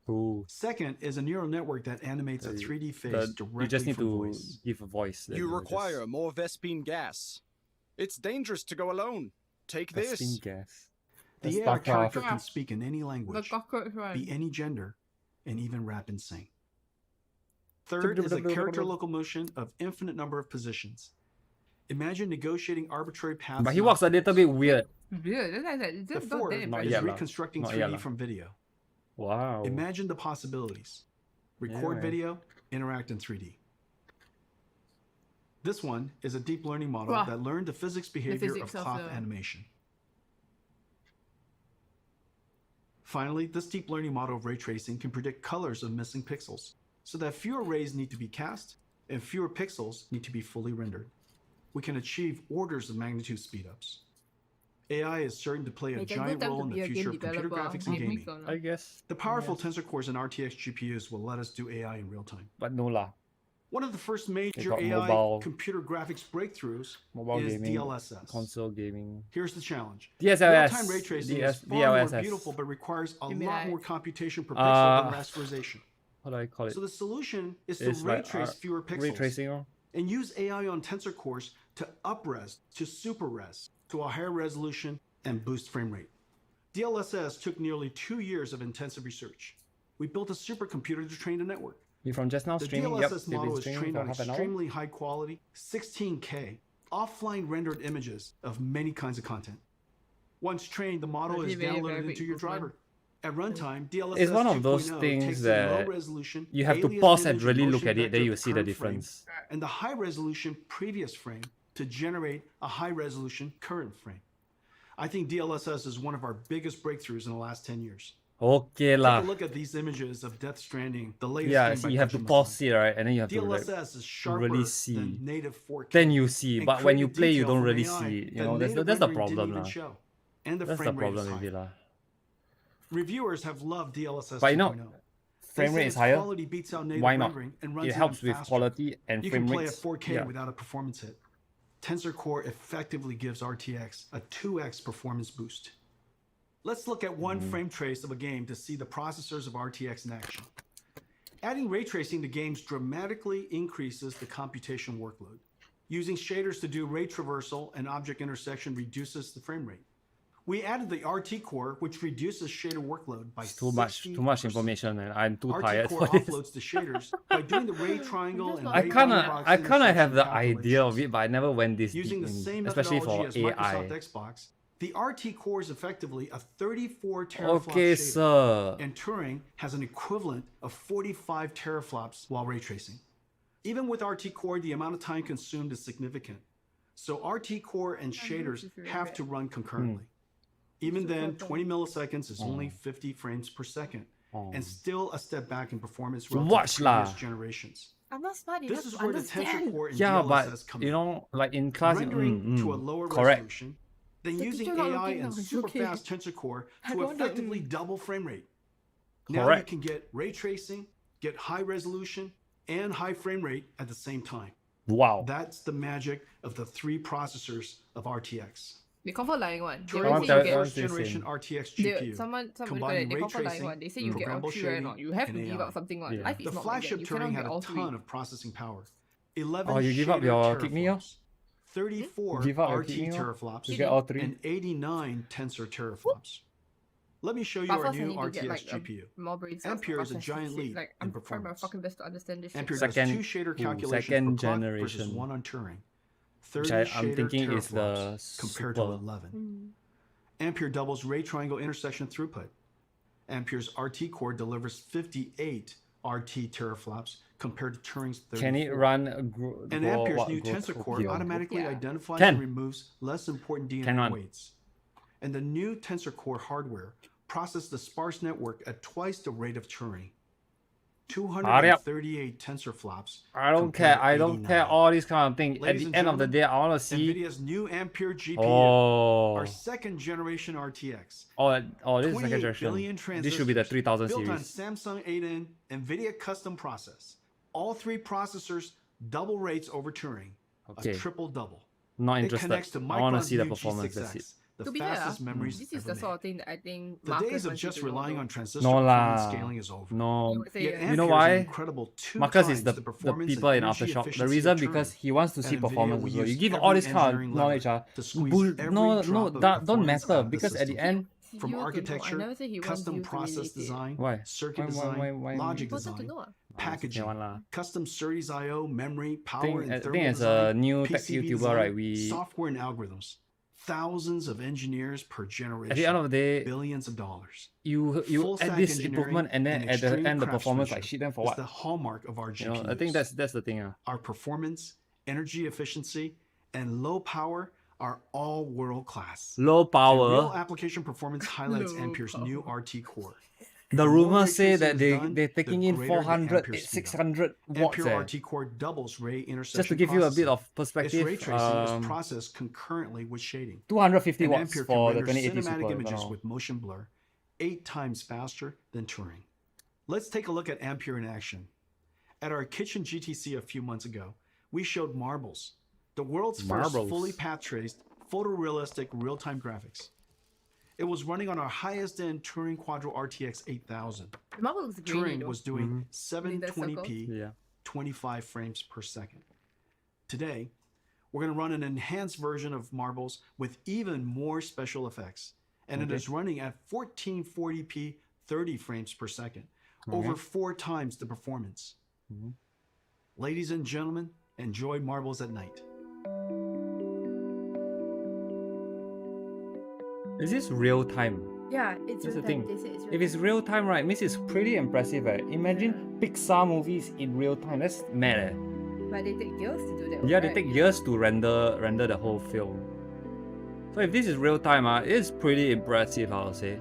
Ooh. Second is a neural network that animates a 3D face You directly just need from to voice. give a voice. then You it'll require just- more Vespine gas. It's dangerous to go alone. Take That's this. spin gas. The That's AI StarCraft. character can speak in any The language, cockroach one. be any gender, and even rap and sing. Third is a character locomotion of infinite number of positions. Imagine negotiating arbitrary paths. But he and walks a little bit weird. Weird. That's like The just fourth not Not is yet lah. reconstructing Not 3D yet lah. from video. Wow. Imagine the possibilities. Record Yeah. video, interact in 3D. This one is a deep learning model Wow. that learned the physics behavior physics of of cloth the- animation. Finally, this deep learning model of ray tracing can predict colors of missing pixels, so that fewer rays need to be cast and fewer pixels need to be fully rendered. We can achieve orders of magnitude speedups. AI is certain to play a giant role in the future of computer graphics and gaming. I guess. The powerful Tensor Cores and RTX GPUs will let us do AI in real time. But no lah. One of the first major got AI mobile- computer graphics breakthroughs Mobile is gaming, DLSS. console gaming. Here's the challenge. DSLS. Real-time ray tracing is far DLSS. more beautiful, but requires a Give me lot that. more computation per pixel than rasterization. How do I call it? So the solution is to It's ray like trace fewer pixels ray tracing. Oh. and use AI on Tensor Cores to up-res to super-res to a higher resolution and boost frame rate. DLSS took nearly 2 years of intensive research. We built a supercomputer to train the network. You from just now The streaming? DLSS Yep, they've model been is streaming trained for on half an hour. extremely high quality, 16K, offline rendered images of many kinds of content. Once trained, the model is Very, downloaded very into your improvement. driver. At runtime, DLSS It's one of those 2.0 things takes the that low-resolution You have to alias pause and image really and look motion at it, then vector you of see the current frame, difference. and the high-resolution previous frame to generate a high-resolution current frame. I think DLSS is one of our biggest breakthroughs in the last 10 years. Okay Take a lah. look at these images of Death Stranding, the latest Yeah, game so by you have to Kojima-san. pause it, right? And then you have to like, DLSS is sharper really see. than native 4K. then you see. and But when you created play, you detail don't from really AI see it. You that know, that's native the rendering problem didn't even lah. show. And the That's the frame rate problem is maybe high. lah. Reviewers have loved DLSS But you 2.0. know, They frame say rate its is higher. Quality beats out native Why not? rendering and runs It helps even with faster. quality and You frame can play rates. at 4K Yeah. without a performance hit. Tensor Core effectively gives RTX a 2x performance boost. Let's look at one frame trace of a game to see the processors of RTX in action. Adding ray tracing to games dramatically increases the computation workload. Using shaders to do ray traversal and object intersection reduces the frame rate. We added the RT core, which reduces shader workload by Too much 60%. information, and I'm too RT tired core for this. offloads the shaders by doing the ray triangle and I ray kinda, box I kinda have the intersection idea of calculations. it, but I never went this deep, Using the same in, especially methodology for as Microsoft AI. Xbox, the RT core is effectively a 34 teraflop Okay, shader, sir. and Turing has an equivalent of 45 teraflops while ray tracing. Even with RT core, the amount of time consumed is significant. So RT core and shaders have to run concurrently. Even then, 20 milliseconds is only 50 frames per second, and still a step back in performance relative Watch to lah. previous generations. I'm not smart enough This is to where the Tensor understand. Core and Yeah, DLSS but come you in. know, like in class, Rendering to a lower correct. resolution, then The using teacher not AI looking and now, it's super okay. fast Tensor Core I to don't want to, effectively double frame rate. Now you Correct. can get ray tracing, get high resolution, and high frame rate at the same time. Wow. That's the magic of the 3 processors of RTX. They confirm lying one. They Turing always was say the you get. first generation RTX GPU. Somebody combining they ray confirm lying tracing, one. They say you get all programmable 3 right shading, now. You have to and give AI. up something one. Yeah. Life is The not like that. flagship You cannot Turing get had all a 3. ton of processing power. 11 Oh, you give up shader your kidney, oh? teraflops, 34 Give up your RT kidney, oh? teraflops, You get all 3? and 89 tensor teraflops. Let me show you But our first I new need to get RTX like GPU. more brain cells Ampere for is a processing giant shit. leap Like in I'm trying my performance. fucking best to understand this Ampere shit. does Second- 2 shader calculations second per clock versus generation. 1 on Turing. Which 30 I'm shader thinking is the teraflops compared to super. 11. Ampere doubles ray triangle intersection throughput. Ampere's RT core delivers 58 RT teraflops compared to Turing's 34. Can it run? And Ampere's new Tensor Core automatically Yeah. identifies Can. and removes less important DNA Can run. weights. And the new Tensor Core hardware processes the sparse network at twice the rate of Turing. 238 tensor flops. I don't compared care. to I don't care 89. all these kind of things. At Ladies the and end of the gentlemen, day, I want to see. Nvidia's new Ampere GPU, Oh, our second generation RTX. oh, this is 28 second billion generation. This should be the transistors 3000 built on series. Samsung 8N Nvidia custom process. All 3 processors double rates over Turing. Okay. A triple double. Not It interested. connects to I want to Micron's see the new performance. That's it. G6X, the To be fair, fastest memories this is ever the sort made. of thing that I think The Marcus days of wants you just to know, relying though. on transistor No performance lah. scaling is over. No. You would say, Yet yeah. You know Ampere is why? an incredible 2 Marcus times is the performance people and in energy Aftershock. The efficiency reason of because Turing. he wants to see And Nvidia performance. will as well. You use give every all this kind of engineering knowledge. lever to squeeze every No, drop of don't performance out matter of the because at the system. end, From You don't know. I architecture, never say he wants custom you to process relate it. design, Why? circuit Why- design, why- logic Important to design, know. Ah. packaging, one lah. custom SerDes I/O, memory, power, Think, and I thermal think as design, a new tech PCB YouTuber, design, right, we software and algorithms. Thousands of engineers per generation. at the end of the day, billions of dollars. you Full add stack this engineering improvement and then and at the extreme end the performance like craftsmanship shit. Then for is what? the hallmark of our You GPUs. know, I think that's the thing. Our performance, energy efficiency, and low power are all world class. Low And real power. application performance highlights Low Ampere's new power. RT core. The The more rumors ray say tracing that is they're done, taking the in greater the 400, ampere speed up. 600 watts. Ampere RT core doubles ray intersection Just to give you a bit processing. of Its perspective, ray tracing is processed concurrently with shading. 250 And watts Ampere can for the render 2080 cinematic Super. images with motion blur 8 times faster than Turing. Let's take a look at Ampere in action. At our kitchen GTC a few months ago, we showed Marbles, the world's first fully path-traced, photorealistic real-time graphics. It was running on our highest-end Turing Quadro RTX 8000. The marble looks grainy, Turing though. was doing Really, that circle? 720p, 25 frames per second. Today, we're going to run an enhanced version of Marbles with even more special effects. And it is running at 1440p, 30 frames per second, over 4 times the performance. Ladies and gentlemen, enjoy Marbles at night. Is this real time? Yeah, it's That's the real thing. time. They say it's real If it's time. real time, right, means it's pretty impressive. Imagine Pixar movies in real time. That's mad. But they take years to do that. Yeah, they right? take years to render the whole film. So if this is real time, it's pretty impressive, I'll say.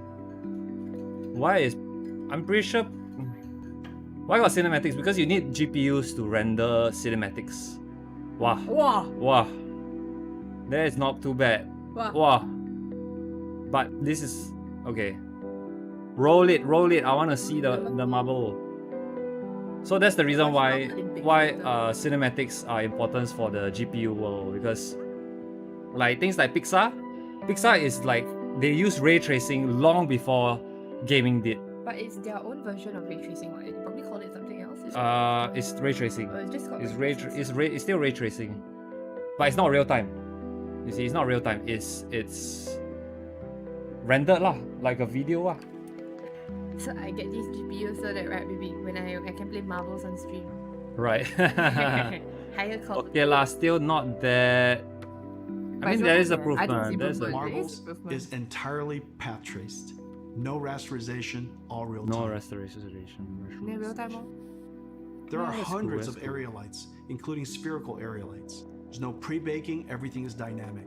I'm pretty sure. Why got cinematics? Because you need GPUs to render cinematics. Wow. Wow. That is not too bad. Wow. But this is okay. Roll it. I want to see the marble. So that's the reason why cinematics are important for the GPU world, because like things like Pixar is like they use ray tracing long before gaming did. But it's their own version of ray tracing. Right? You probably call it something else. It's ray tracing. Oh, it's just called It's still ray tracing, but it's not real time. You see, it's not real time. It's rendered lah, like a video lah. So I get this GPU so that maybe when I can play Marbles on stream. Right. Higher quality. Okay lah, still not that. I mean, there is improvement. Marbles is entirely path traced. No rasterization, all real time. No rasterization. Yeah, real time. There are hundreds of area lights, including spherical area lights. There's no pre-baking, everything is dynamic.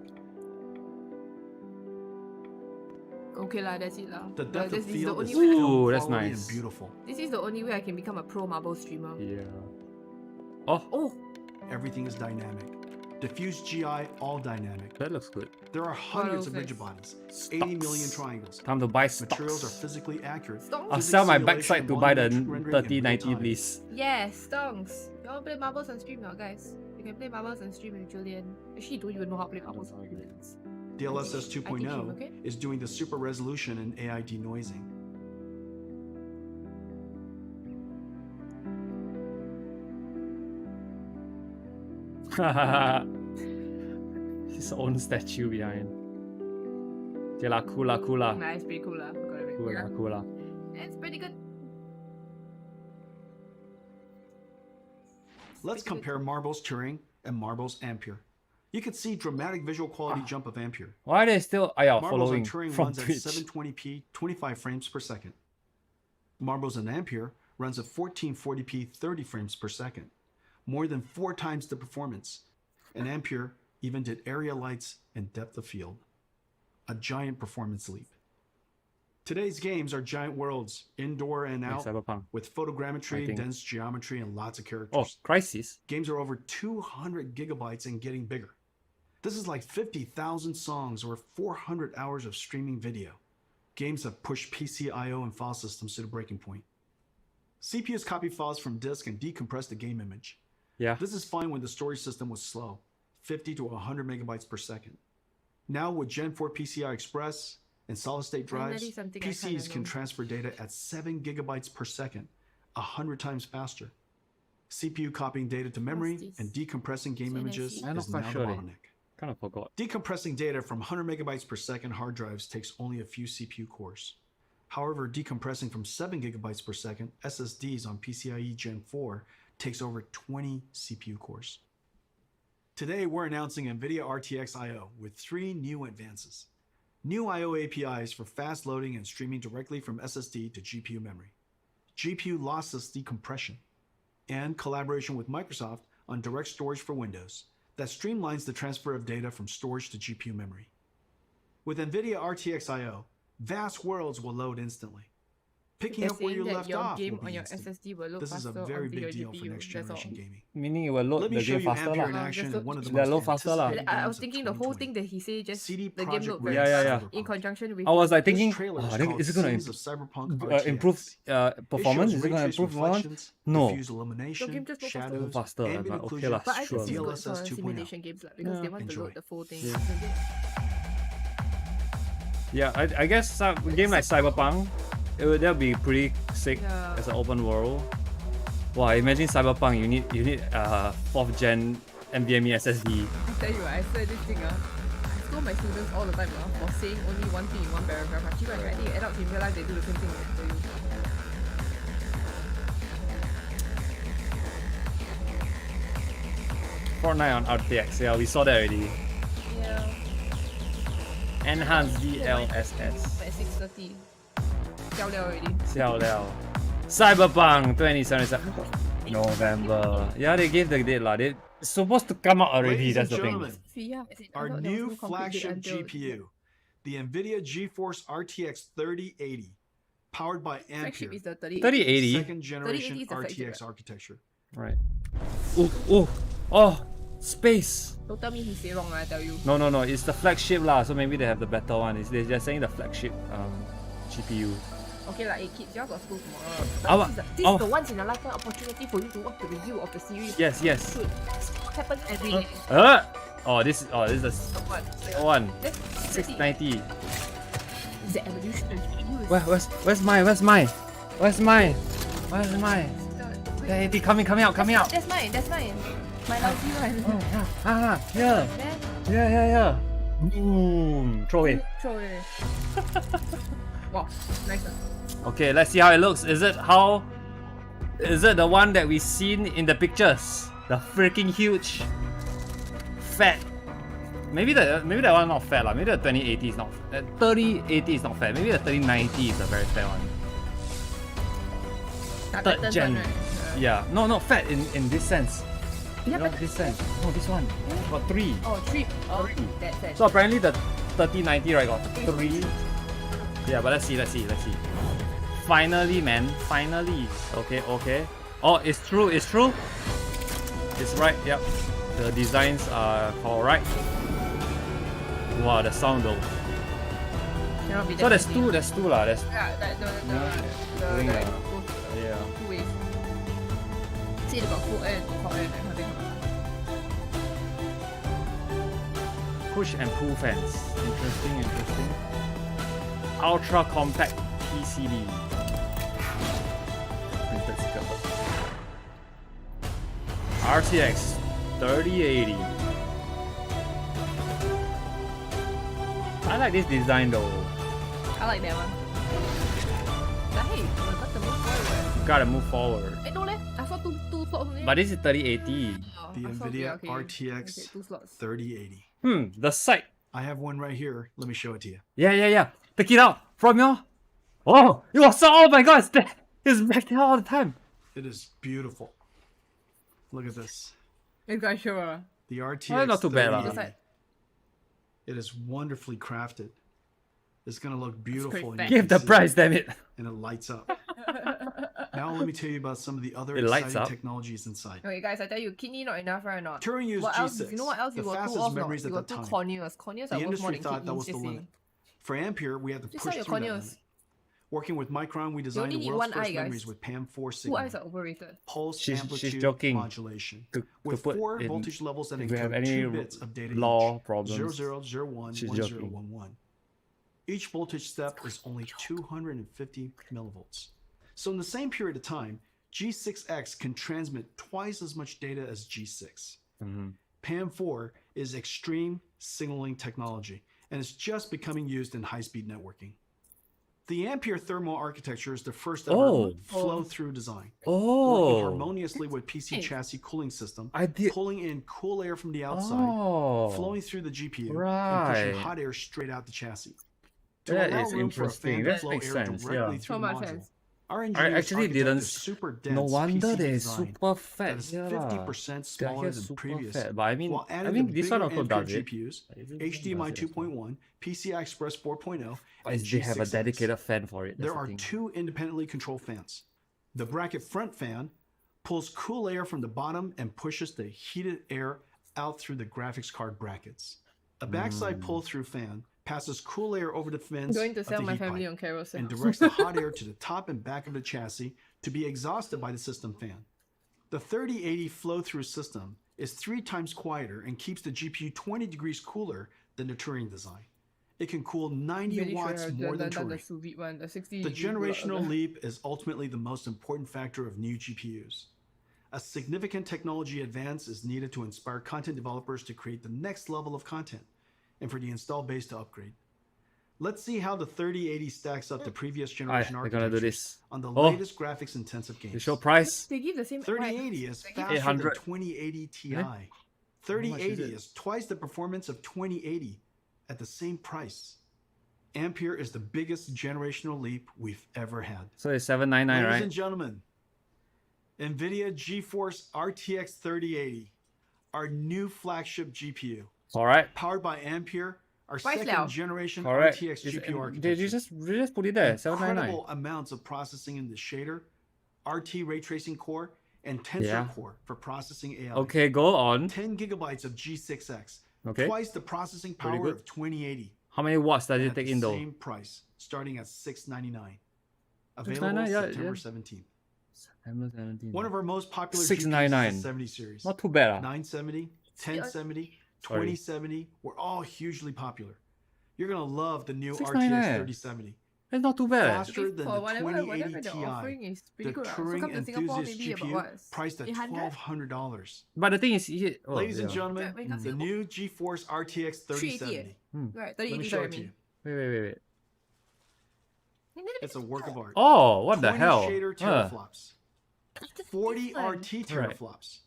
Okay lah, that's it lah. The depth of this is the field only is way. film that's quality nice. and beautiful. This is the only way I can become a pro Marble streamer. Yeah. Oh, Everything is dynamic. Diffuse GI, all dynamic. that looks good. There are hundreds of those rigid things? bodies, 80 million triangles. Time to buy Materials are stocks. physically accurate. Stonks? I'll Physics sell my simulation backside to and buy the volumetric rendering in real 3090, time. please. Yes, stonks. You all play Marbles on stream now, guys. You can play Marbles on stream with Julian. Actually, you don't even know how to play Marbles on Julian. DLSS I teach him, 2.0 okay? is doing the super resolution and AI denoising. His own statue behind. Okay lah, cool lah. Nah, it's pretty cool lah. Cool lah. It's pretty good. Let's compare Marbles Turing and Marbles Ampere. You can see dramatic visual quality jump of Ampere. Why are they still Marbles following on Turing from runs at Twitch? 720p, 25 frames per second. Marbles on Ampere runs at 1440p, 30 frames per second, more than 4 times the performance. And Ampere even did area lights and depth of field. A giant performance leap. Today's games are giant worlds, indoor and out, Cyberpunk. with photogrammetry, I think. dense geometry, and lots of Oh, characters. Crisis. Games are over 200 gigabytes and getting bigger. This is like 50,000 songs or 400 hours of streaming video. Games have pushed PC I/O and file systems to the breaking point. CPUs copy files from disk and decompress the game image. Yeah. This is fine when the storage system was slow, 50 to 100 megabytes per second. Now with Gen 4 PCI Express and solid-state drives, Finally something I PCs kinda can know. transfer data at 7 gigabytes per second, 100 times faster. CPU copying data to memory this? and decompressing game CNC? images I'm not is quite now sure, the eh. bottleneck. Kind of forgot. Decompressing data from 100 megabytes per second hard drives takes only a few CPU cores. However, decompressing from 7 gigabytes per second SSDs on PCIe Gen 4 takes over 20 CPU cores. Today, we're announcing Nvidia RTX I/O with 3 new advances. New I/O APIs for fast loading and streaming directly from SSD to GPU memory. GPU lossless decompression. And collaboration with Microsoft on direct storage for Windows that streamlines the transfer of data from storage to GPU memory. With Nvidia RTX I/O, vast worlds will load instantly. Picking They're up where you saying that left your off game will be on your instant. SSD will load This is a faster very onto your big deal for GPU. next That's all. generation gaming. Meaning it will load Let me the show game you faster Ampere lah. in action just in one of the load most faster lah. anticipated I was games of thinking the whole 2020. thing that he said just CD the game Projekt load Red very Yeah, fast Cyberpunk. in conjunction with I was like This thinking, trailer oh, is I think called is it gonna Sins of Cyberpunk improve RTX. performance? It Is shows it gonna ray-traced improve performance? reflections, No. diffuse illumination, game just load faster. shadows, Faster, ambient like, okay occlusion, lah, But I sure. guess it's good DLSS for 2.0. simulation games like, because they want to Enjoy. load the full thing. Yeah. isn't it? Yeah, I guess a game like Cyberpunk, that'll be pretty sick Yeah. as an open world. Wow, imagine Cyberpunk, you need 4th gen NVMe SSD. I tell you, I said this thing, I scold my students all the time for saying only one thing in one paragraph. Actually, when I think adults in real life, they do the same thing. I tell you. Fortnite on RTX, yeah, we saw that already. Yeah. Enhanced DLSS. At 6:30. 交了 already. 笑了. Cyberpunk 2077. November. Yeah, they gave the date lah. They supposed to come out already, Ladies that's and the thing. gentlemen, See, yeah. as in, I our thought there was new no concrete date flagship until- GPU, the Nvidia Geforce RTX 3080, powered by Flagship Ampere, is the 30. 3080. second generation 3080 is the flagship, RTX architecture. Right. Oh, space. Don't tell me he say wrong, I tell you. No, it's the flagship lah. So maybe they have the better one. They're just saying the flagship GPU. Okay, like, hey kids, y'all got school tomorrow. Our- But this is the once in a lifetime opportunity for you to watch the review of the series. Yes. Should happen every day. This is the one. That's 690. It's the evolution of GPUs. Where's mine? Hey, coming out. That's mine. My lousy one. Here. There. Yeah. Boom. Throw it. Throw it. Wow, nice one. Okay, let's see how it looks. Is it the one that we seen in the pictures? The freaking huge, fat. Maybe that one not fat lah. Maybe the 2080 is not. 3080 is not fat. Maybe the 3090 is a very fat one. That Third turns gen. on, right? Yeah, no, not fat in this sense. Yeah, Not but this sense. No, this one. Got 3. oh, three. Oh, that's it. So apparently the 3090 right got 3. Yeah, but let's see. Finally, man. Finally. Okay. Oh, it's true. It's right. Yep. The designs are correct. Wow, the sound though. Cannot be So that there's easy. two lah. There's Yeah, Doing the both. yeah. two ways. See, they got full air and hot air and everything. Push and pull fans. Interesting. Ultra compact PCB. Printed circuit. RTX 3080. I like this design though. I like that one. But hey, we got to move forward. Gotta move forward. Eh, no leh. I saw two slots only. But this is 3080. Oh, The I saw Nvidia okay. RTX Okay, 2 slots. 3080. The sight. I have one right here. Let me show it to you. Yeah. Take it out from your. Oh, it was so. Oh my god, it's back there all the time. It is beautiful. Look at this. It's quite sure. The RTX not too bad lah. 3080. It is wonderfully crafted. It's gonna look beautiful. and fat. you Give can the see price, it, damn it. and it lights up. Now let me tell you about some of the other It lights exciting up. technologies inside. Okay, guys, I tell you, kidney not enough, right or not? Turing used What else? G6, You know what else the you got two fastest of? memories You at got the two time. corneas. Corneas The are worth more industry than thought that was kidneys, the just limit. saying. For Ampere, we had to Just push like through your that corneas. limit. Working with Micron, we designed only the need world's one first eye, memories guys. with PAM4 Two signal, eyes are overrated. pulse She's amplitude joking. modulation, To with put 4 in- voltage levels that if we have encode any 2 bits of data law each, problems, 0001, she's 1011. Each voltage step is only 250 millivolts. So in the same period of time, G6X can transmit twice as much data as G6. PAM4 is extreme signaling technology, and it's just becoming used in high-speed networking. The Ampere thermal architecture is the first ever Oh. flow-through design, working Oh. harmoniously with PC chassis cooling system, I did. pulling in cool air from the outside, Oh. flowing through the GPU, and Right. pushing hot air straight out the chassis. To That allow is room for a interesting. fan to That flow makes air sense, directly yeah. through So the much module. sense. Our I engineers actually architected didn't. a super dense No wonder PCB they're design super fat that is here 50% They're smaller here than super previous, fat, but while I adding mean the this bigger one also Ampere does it. GPUs, This one HDMI does it as well. 2.1, PCI Express 4.0, But and they have a G6X. dedicated fan for it. That's There the are thing. 2 independently controlled fans. The bracket front fan pulls cool air from the bottom and pushes the heated air out through the graphics card brackets. A backside pull-through fan passes cool air over the fins Going to of sell the my heat family pipe on Carousel. and directs the hot air to the top and back of the chassis to be exhausted by the system fan. The 3080 flow-through system is 3 times quieter and keeps the GPU 20 degrees cooler than the Turing design. It can cool 90 Really watts sure more than the Turing. sous vide one, the 60 The degree generational leap is ultimately the most important factor of new GPUs. A significant technology advance is needed to inspire content developers to create the next level of content and for the install base to upgrade. Let's see how the 3080 stacks up to previous generation They're gonna do architectures this. on the Oh. latest graphics intensive The games. show price. They give the same 3080 is they give- faster 800. than 2080 Ti. Really? How much 3080 is it? is twice the performance of 2080 at the same price. Ampere is the biggest generational leap we've ever had. So it's 799, Ladies right? and gentlemen, Nvidia Geforce RTX 3080, our new flagship GPU, All right. powered by Ampere, our Price second now. generation Correct. RTX GPU Did architecture. you just put it there? 799. Incredible amounts of processing in the shader, RT ray tracing core, and Tensor Yeah. Core for processing AI. Okay, go on. 10 gigabytes of G6X, Okay. twice the processing Pretty power good. of 2080. How many watts does and it at take the in though? same price, starting at $699. Available $699, yeah, September yeah. 17th. September 17. One of our most popular $699. GPUs is the 70 series. Not too bad. 970, 1070, Sorry. 2070 were all hugely popular. You're going to love the new RTX 699. 3070. It's not too bad. Faster than for the whatever 2080 they're Ti. offering is pretty The good. So Turing come to Singapore, enthusiast maybe about GPU what? priced at 800? $1,200. But the thing is, Ladies and yeah. gentlemen, Wait, wait, the new GeForce RTX 3070. Right, Let me 3080, show sorry, it to you. Wait. It's a work of art. Oh, what the 20 hell? shader Huh. teraflops, 40 RT Right. teraflops,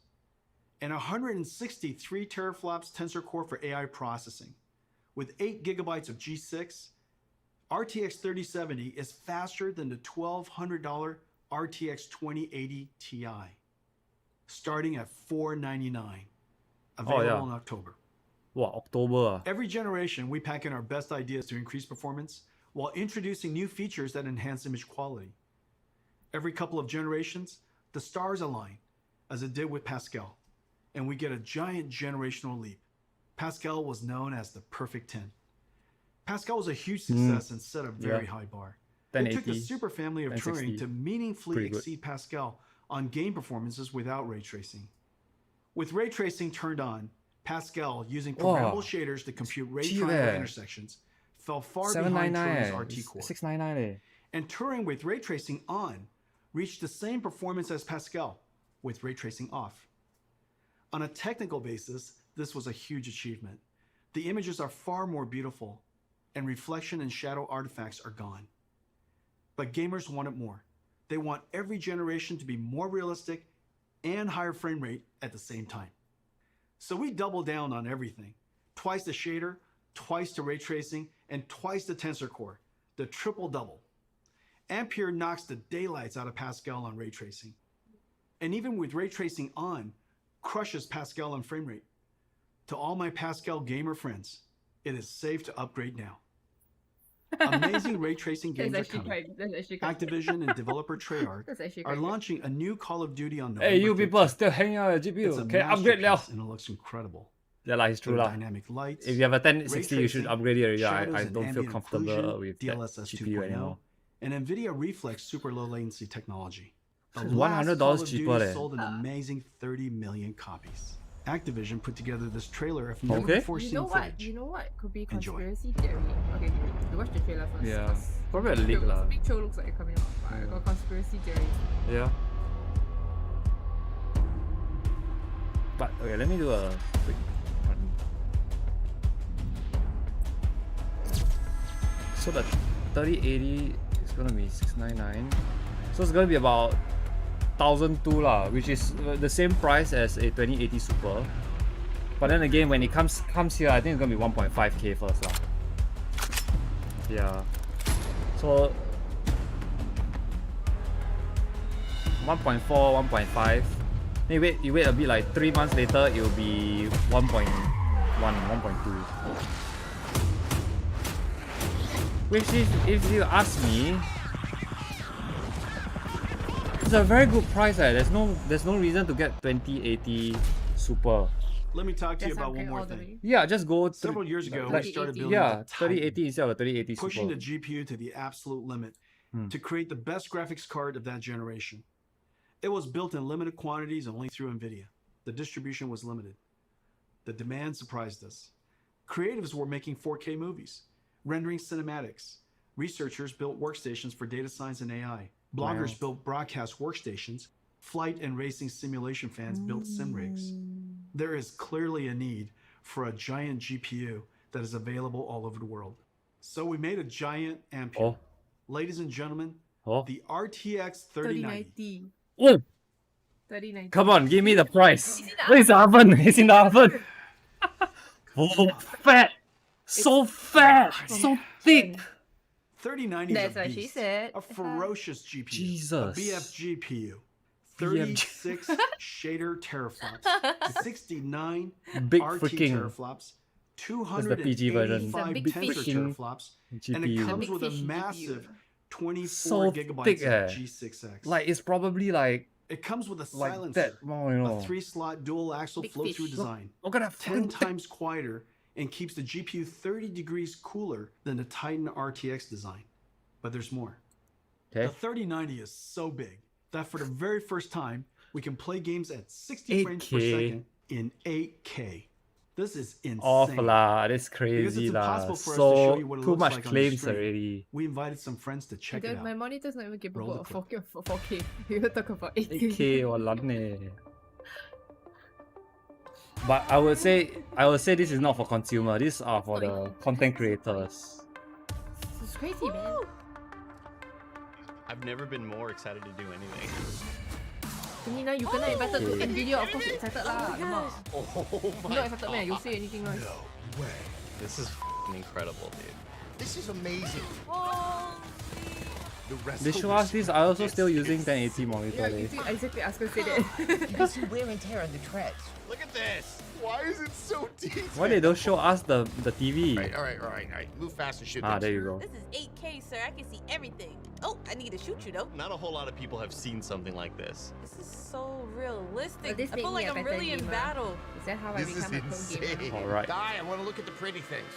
and 163 teraflops Tensor Core for AI processing. With 8 gigabytes of G6, RTX 3070 is faster than the $1,200 RTX 2080 Ti, starting at $499. Available yeah. in October. Wow, October. Every generation, we pack in our best ideas to increase performance while introducing new features that enhance image quality. Every couple of generations, the stars align, as it did with Pascal, and we get a giant generational leap. Pascal was known as the perfect 10. Pascal was a huge success and set a very Yeah. high bar. It took the 1080, super family of 1060. Turing to meaningfully Pretty good. exceed Pascal on game performances without ray tracing. With ray tracing turned on, Pascal, using programmable Wow. shaders to compute ray Cheap, triangle eh? intersections, fell far behind Turing's RT core. 699. And Turing with ray tracing on reached the same performance as Pascal with ray tracing off. On a technical basis, this was a huge achievement. The images are far more beautiful, and reflection and shadow artifacts are gone. But gamers wanted more. They want every generation to be more realistic and higher frame rate at the same time. So we doubled down on everything. Twice the shader, twice the ray tracing, and twice the Tensor Core, the triple double. Ampere knocks the daylights out of Pascal on ray tracing. And even with ray tracing on, crushes Pascal on frame rate. To all my Pascal gamer friends, it is safe to upgrade now. Amazing ray tracing games are coming. That's actually quite. Activision and developer Treyarch That's actually are quite good. launching a new Call of Duty on November Hey, you people 13th. still hanging out at It's a GPU. Okay, upgrade now. masterpiece, and it looks incredible. Yeah, like it's true There are lah. dynamic lights, If you have a ray 1060, you should tracing, upgrade it already. shadows I and don't feel ambient comfortable occlusion, with DLSS that GPU 2.0, anymore. and Nvidia Reflex super low latency technology. The It's last $100 Call of cheaper Duty leh. sold an amazing 30 million copies. Activision put together this trailer of never Okay. before You seen know what? footage. You know what could be Enjoy. conspiracy theory? Okay, you watch the trailer first. Yeah. 'cause Probably a the leak picture- lah. the picture looks like it's coming out. But I got conspiracy theory. Yeah. But okay, let me do a quick one. So the 3080 is gonna be 699. So it's gonna be about 1,200 lah, which is the same price as a 2080 Super. But then again, when it comes here, I think it's gonna be 1.5K first lah. Yeah. So 1.4, 1.5. Then you wait a bit, like 3 months later, it will be 1.1, 1.2. Which is, if you ask me, it's a very good price. There's no reason to get 2080 Super. Let me talk to you Yes, about I'm one going more all the thing. way. Yeah, just go Several years ago, like, we started building yeah, the Titan, 3080 instead of 3080 pushing Super. the GPU to the absolute limit to create the best graphics card of that generation. It was built in limited quantities and only through Nvidia. The distribution was limited. The demand surprised us. Creatives were making 4K movies, rendering cinematics. Researchers built workstations for data science and AI. Bloggers built broadcast workstations. Flight and racing simulation fans built sim rigs. There is clearly a need for a giant GPU that is available all over the world. So we made a giant Ampere. Oh. Ladies and gentlemen, Oh. the RTX 3090. 3090. Oh, 3090. come on, give me the price. Where's the oven? It's in the oven. Oh, fat. So fat. So thick. 3090 That's is a what she beast, said. a ferocious GPU, Jesus. a BF GPU, 36 shader teraflops, 69 Big RT freaking teraflops, the PG version. 285 Big tensor freaking teraflops, and it GPU. comes Big with a fish GPU. massive 24 So gigabytes thick, of G6X. Like, it's probably like it comes with a that. silencer, Oh, you know. a 3-slot dual axle Big flow-through fish. design, Look at that 10 fucking thick. times quieter, and keeps the GPU 30 degrees cooler than the Titan RTX design. But there's more. Okay. The 3090 is so big that for the very first time, we can play games at 60 frames per 8K. second in 8K. This is insane. Off lah, that's Because crazy it's lah. impossible for us to show So you what it too looks much like on the claims screen. already. We invited some friends to check it My out. monitor's not even capable Roll of the 4K. 4K. We will talk about 8K. 8K or lane. But I would say this is not for consumer. These are for the content creators. It's crazy, man. I've never been more excited to do anything. Nina, you kena invited to Nvidia, of course you're excited lah. Alamak. Oh You not excited, man. You'll say anything right. This is incredible, dude. This is amazing. The rest They show us this. I also still using 1080 Yeah, monitor. you think exactly I was gonna say that. You can see wear and tear on the treads. Look at this. Why is it so detailed? Why they don't show us the TV? All right. Move fast and shoot. Ah, this. there you go. This is 8K, sir. I can see everything. Oh, I need to shoot you though. Not a whole lot of people have seen something like this. This is so realistic. But this I made feel me like a I'm better really in gamer. battle. Is that how I This is become a pro insane. gamer? Alright. Die, I want to look at the pretty things.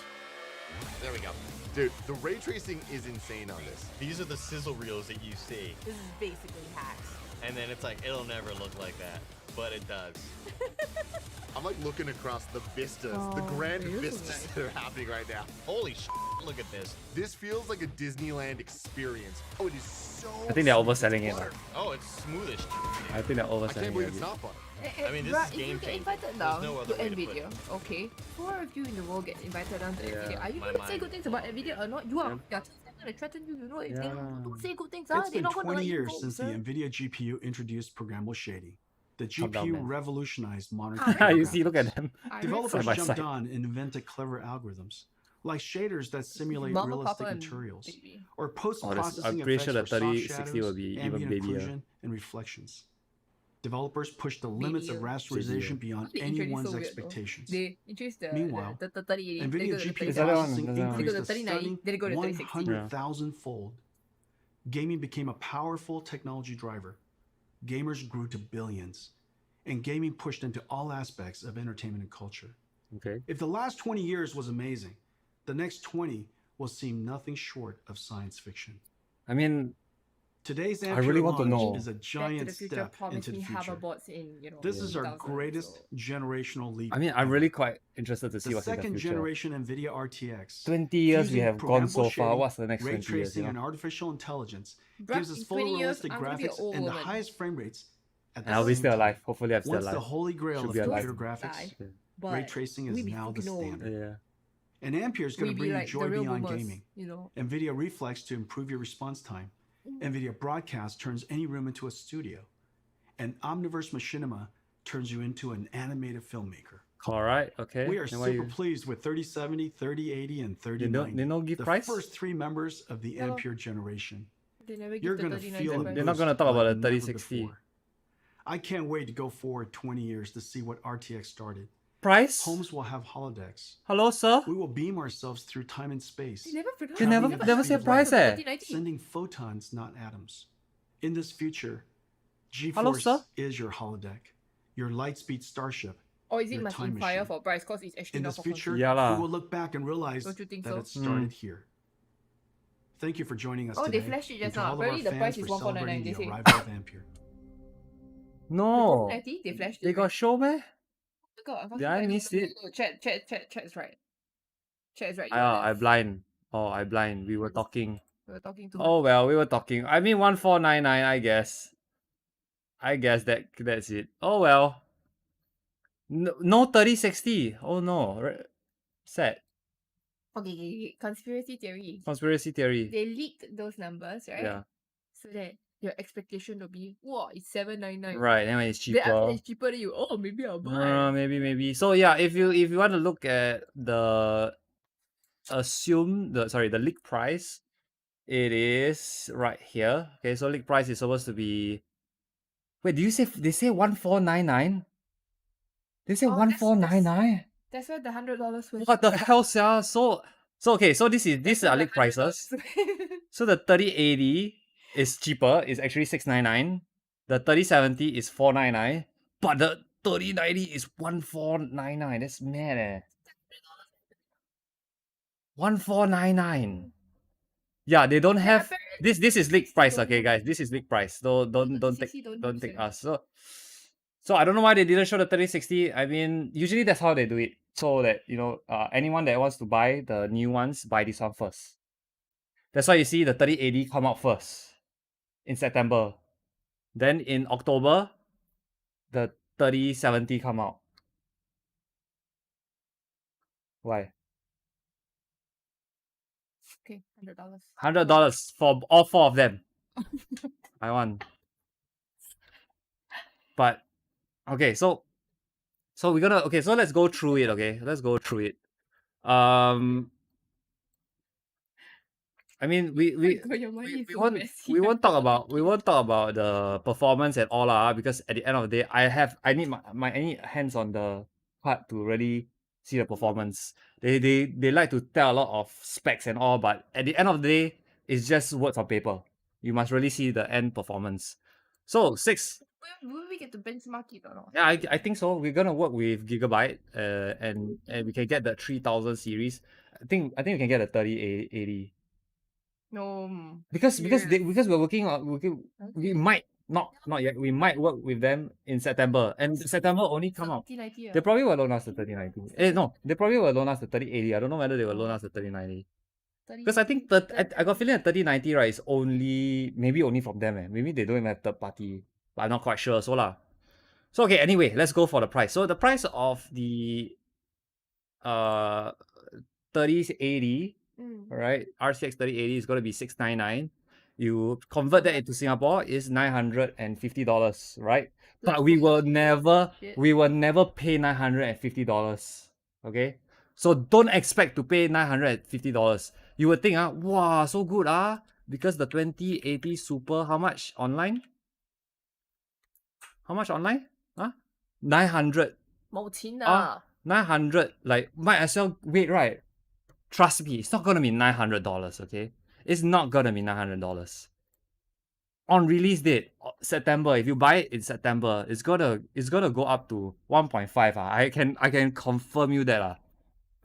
There we go. Dude, the ray tracing is insane on this. These are the sizzle reels that you see. This is basically hacks. And then it's like, it'll never look like that. But it does. I'm like looking across the vistas, the Oh, grand it is so vistas nice. that are happening right now. Holy shit, look at this. This feels like a Disneyland experience. Oh, it is so. I think they're overselling it. butter. Oh, it's smooth as shit. I think they're I can't overselling believe it. it's not butter. I mean, this Bruh, is if you game get changing. invited There's down no to other way to put Nvidia, it. okay, 4 of you in the world get invited down to Nvidia. Are you my gonna say mind. good things about Nvidia or not? You are. They're gonna threaten you. You know, if they Yeah. don't say good things, It's they're been not gonna 20 let you years go, since the sir. NVIDIA GPU introduced programmable shading. The Calm down, GPU man. revolutionized modern You computer see, look at graphics. them. I Developers Side by jumped side. on and invented clever algorithms, like shaders that simulate Mama, realistic Papa, and materials, baby. or post-processing I'm pretty effects sure the for soft 3060 shadows, will be even ambient babier. occlusion, and reflections. Developers pushed the limits of Babier. rasterization Babier. beyond They introduced anyone's so weird, though. expectations. They introduced Meanwhile, the 3080, then NVIDIA go to the GPU 3070. Is that the one? processing That's the one. They go increased to a 3090, stunning then they go to 3060. 100,000-fold. Gaming became a powerful technology driver. Gamers grew to billions, and gaming pushed into all aspects of entertainment and culture. Okay. If the last 20 years was amazing, the next 20 will seem nothing short of science fiction. I mean, Today's I Ampere really want to launch know. is a Back to giant the Future step promised into the me future. hoverboards in, you know, This is our 2000, greatest so- generational leap. I mean, I'm ever. really quite interested to see the what's in the second future. generation NVIDIA RTX. 20 years we fusing have gone so programmable far. shading, What's the next ray 20 years? tracing, You and know? artificial intelligence Bruh, gives us in full 20 years, realistic I'm gonna be an graphics old and the woman. highest frame rates at the And I'll be same still time. alive. Hopefully, I'm still Once alive. the holy grail Should of be alive. computer graphics, Die. Yeah. But ray tracing is we be now the fucking old. standard. Yeah. And Ampere is going We to be bring you like the joy real beyond boomers, gaming. you know. NVIDIA Reflex to improve your response time. NVIDIA Broadcast turns any room into a studio. And Omniverse Machinima turns you into an animated filmmaker. All right. Okay. We are Then why super you- pleased with 3070, 3080, and They 3090. don't give the price. first 3 members of the Yeah. Ampere generation. They never give You're the going to 39 feel the it. price. They're not gonna talk about the 3060. I can't wait to go forward 20 years to see what RTX started. Price? Homes will have holodecks. Hello, sir? We will beam ourselves through time and space. They never pronounce They traveling never at the never speed say of price, light, eh? 3090. sending photons, not atoms. In this future, Hello, Geforce sir? is your holodeck, your lightspeed starship. Or is it Your must time inquire machine. for price? Because it's actually In not this for future, Yeah lah. we will look back and realize Don't you think that so? it started here. Thank you for joining us Oh, they today. flashed it and just to now. all of our Apparently the price fans is for 1499, celebrating they the say. arrival of Ampere. No. 3090, they flashed They it. got right? show meh? God, Did I miss it? No, chat is right. Chat is right. I blind. Oh, I blind. We were talking. We were talking to Oh well, we were talking. I mean 1499, I guess. I guess that's it. Oh well. No 3060. Oh no. Sad. Okay. Conspiracy theory. Conspiracy theory. They leaked those numbers, right? Yeah. So that your expectation will be, wow, it's 799. Right, and when it's Then after cheaper. it's cheaper, then you, oh, maybe I'll buy. Maybe. So yeah, if you want to look at the the leak price, it is right here. Okay, so leak price is supposed to be. Wait, do you say they say 1499? They say Oh, 1499. That's where the $100 was. What the hell, sia? So okay, so these are leak prices. So the 3080 is cheaper, it's actually 699. The 3070 is 499, but the 3090 is 1499. That's mad eh. 1499. Yeah, they don't have apparently this is leak 60 price, don't okay have guys. it. This is leak price. So don't take 60 don't don't have take it. us. So I don't know why they didn't show the 3060. I mean, usually that's how they do it. So that anyone that wants to buy the new ones, buy this one first. That's why you see the 3080 come out first in September. Then in October, the 3070 come out. Why? Okay, $100. $100 for all four of them. I want. But okay, so we're gonna so let's go through it. Okay, let's go through it. I mean, we won't talk about the performance at all because at the end of the day, I need I need hands on the part to really see the performance. They like to tell a lot of specs and all, but at the end of the day, it's just words on paper. You must really see the end performance. So Will we get to benchmark it or not? yeah, I think so. We're gonna work with Gigabyte, and we can get the 3000 series. I think we can get the 3080. No. Because Serious. we're working we might not yet. We might work with them in September, and September only come out. 3090. They probably will loan us the 3090. No, they probably will loan us the 3080. I don't know whether they will loan us the 3090. Because I think I got feeling that 3090 right is maybe only from them. Maybe they don't even have third party, but I'm not quite sure. So lah. So okay, anyway, let's go for the price. So the price of the 3080, right? RTX 3080 is gonna be 699. You convert that into Singapore is $950, right? But we will never pay $950. Okay? So don't expect to pay $950. You would think, wow, so good, because the 2080 Super, how much online? How much online? 900. 冇錢啊 900. Like, might as well wait, right? Trust me, it's not gonna be $900, okay? It's not gonna be $900. On release date, September, if you buy it in September, it's gonna go up to 1.5. I can confirm you that.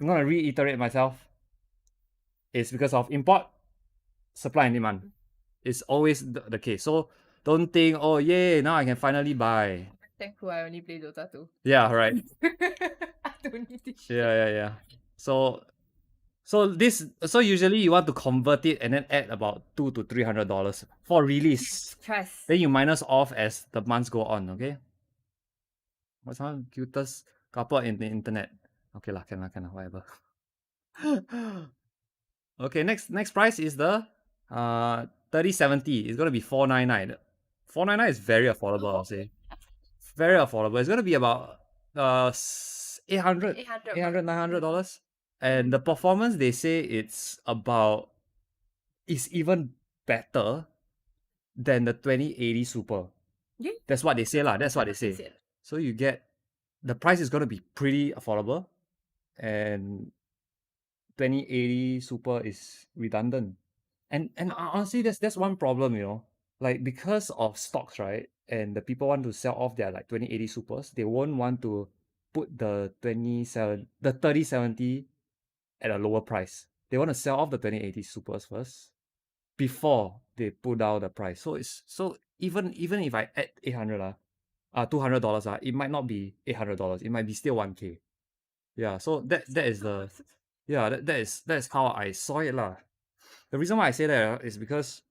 I'm gonna reiterate myself. It's because of import, supply and demand. It's always the case. So don't think, oh yay, now I can finally buy. Thankful I only play Dota 2. Yeah, right. I don't need this shit. Yeah. So usually you want to convert it and then add about $200 to $300 for release. Trust. Then you minus off as the months go on, okay? What's one cutest couple in the internet? Okay lah, can lah, whatever. Okay, next price is the 3070. It's gonna be 499. 499 is very affordable, I'll say. Very affordable. It's gonna be about $800, $900. And the performance, they say it's even better than the 2080 Super. Yeah. That's what they say lah. That's what they That's what they say. said. So you get the price is gonna be pretty affordable, and 2080 Super is redundant. And honestly, that's one problem, you know. Like because of stocks, right? And the people want to sell off their like 2080 Supers, they won't want to put the 3070 at a lower price. They want to sell off the 2080 Supers first before they put down the price. So it's so even if I add 800 $200 it might not be $800. It might be still 1K. Yeah, so that is the that is how I saw it lah. The reason why I say that is because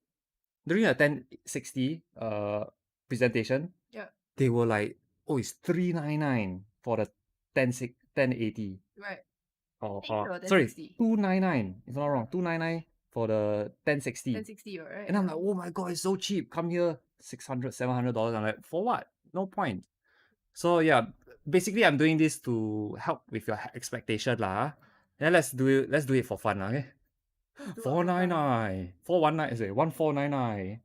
during the 1060 presentation, Yeah. they were like, oh, it's 399 for the 1080. Right. Or sorry, 1060. 299. If I'm not wrong, 299 for the 1060. 1060, right? And I'm like, oh my god, it's so cheap. Come here, $600, $700. I'm like, for what? No point. So yeah, basically I'm doing this to help with your expectation lah. Then let's do it for fun, okay? 499, 419, sorry, 1499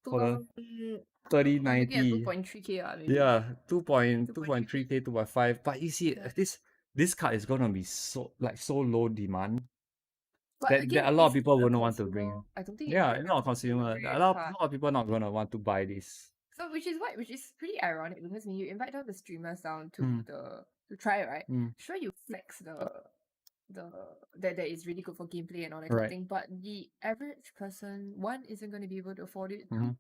for the 3090. 2.3K, maybe. Yeah, 2.3K, 2.5. But you see, this card is gonna be so low demand But that again, a lot of it's people a won't want to bring. consumer- I don't think Yeah, it's it's not a consumer. very A lot hard. of people not gonna want to buy this. So which is pretty ironic because when you invite all the streamers down to Mm. to try it, right? Mm. Sure, you flex the that is really good for gameplay and all that kind Right. of thing, but the average person, one, isn't going to be able to afford it. Mhm.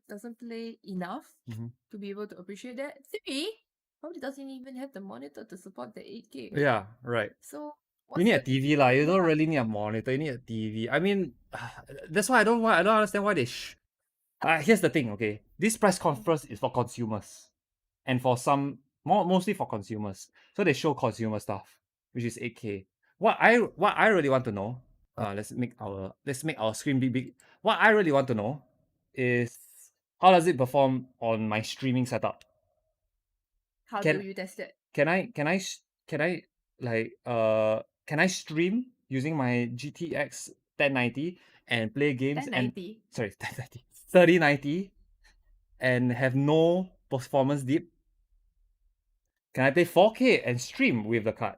Doesn't play enough Mhm. to be able to appreciate that. Three, probably doesn't even have the monitor to support the 8K. Yeah, right. So You need a what's the- TV lah. You don't yeah. really need a monitor. You need a TV. I mean, that's why I don't understand why they. Here's the thing, okay. This press conference is for consumers, and for some mostly for consumers. So they show consumer stuff, which is 8K. What I really want to know. Let's make our screen big. What I really want to know is how does it perform on my streaming setup? How Can- do you test it? Can I stream using my GTX 1090 and play games 1090. sorry 1090 3090 and have no performance dip? Can I play 4K and stream with the card?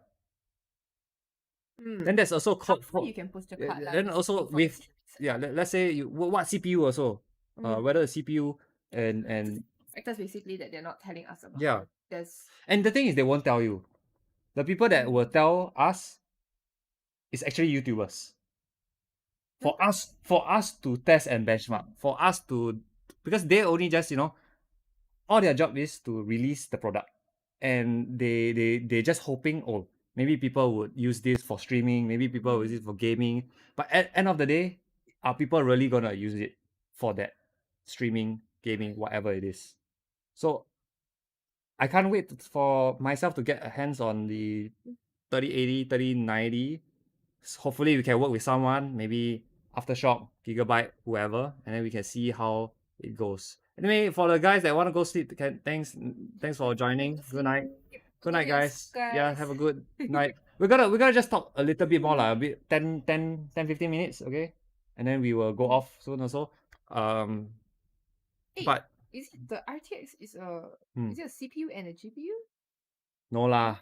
Then there's also How you can push the card. then also with let's say you what CPU also whether the CPU and factors basically that they're not telling us about. Yeah. There's and the thing is they won't tell you. The people that will tell us is actually YouTubers. For us to test and benchmark, for us to because they only just all their job is to release the product, and they just hoping maybe people would use this for streaming, maybe people will use it for gaming, but at end of the day, are people really gonna use it for that streaming, gaming, whatever it is? So I can't wait for myself to get a hands on the 3080, 3090. Hopefully we can work with someone, maybe Aftershock, Gigabyte, whoever, and then we can see how it goes. Anyway, for the guys that want to go sleep, thanks for joining. Good night. Good night, guys. Yeah, have a good night. We're gonna just talk a little bit more, like a bit 10, 15 minutes, okay? And then we will go off soon also. Hey, But is it the RTX is a is it a CPU and a GPU? no lah.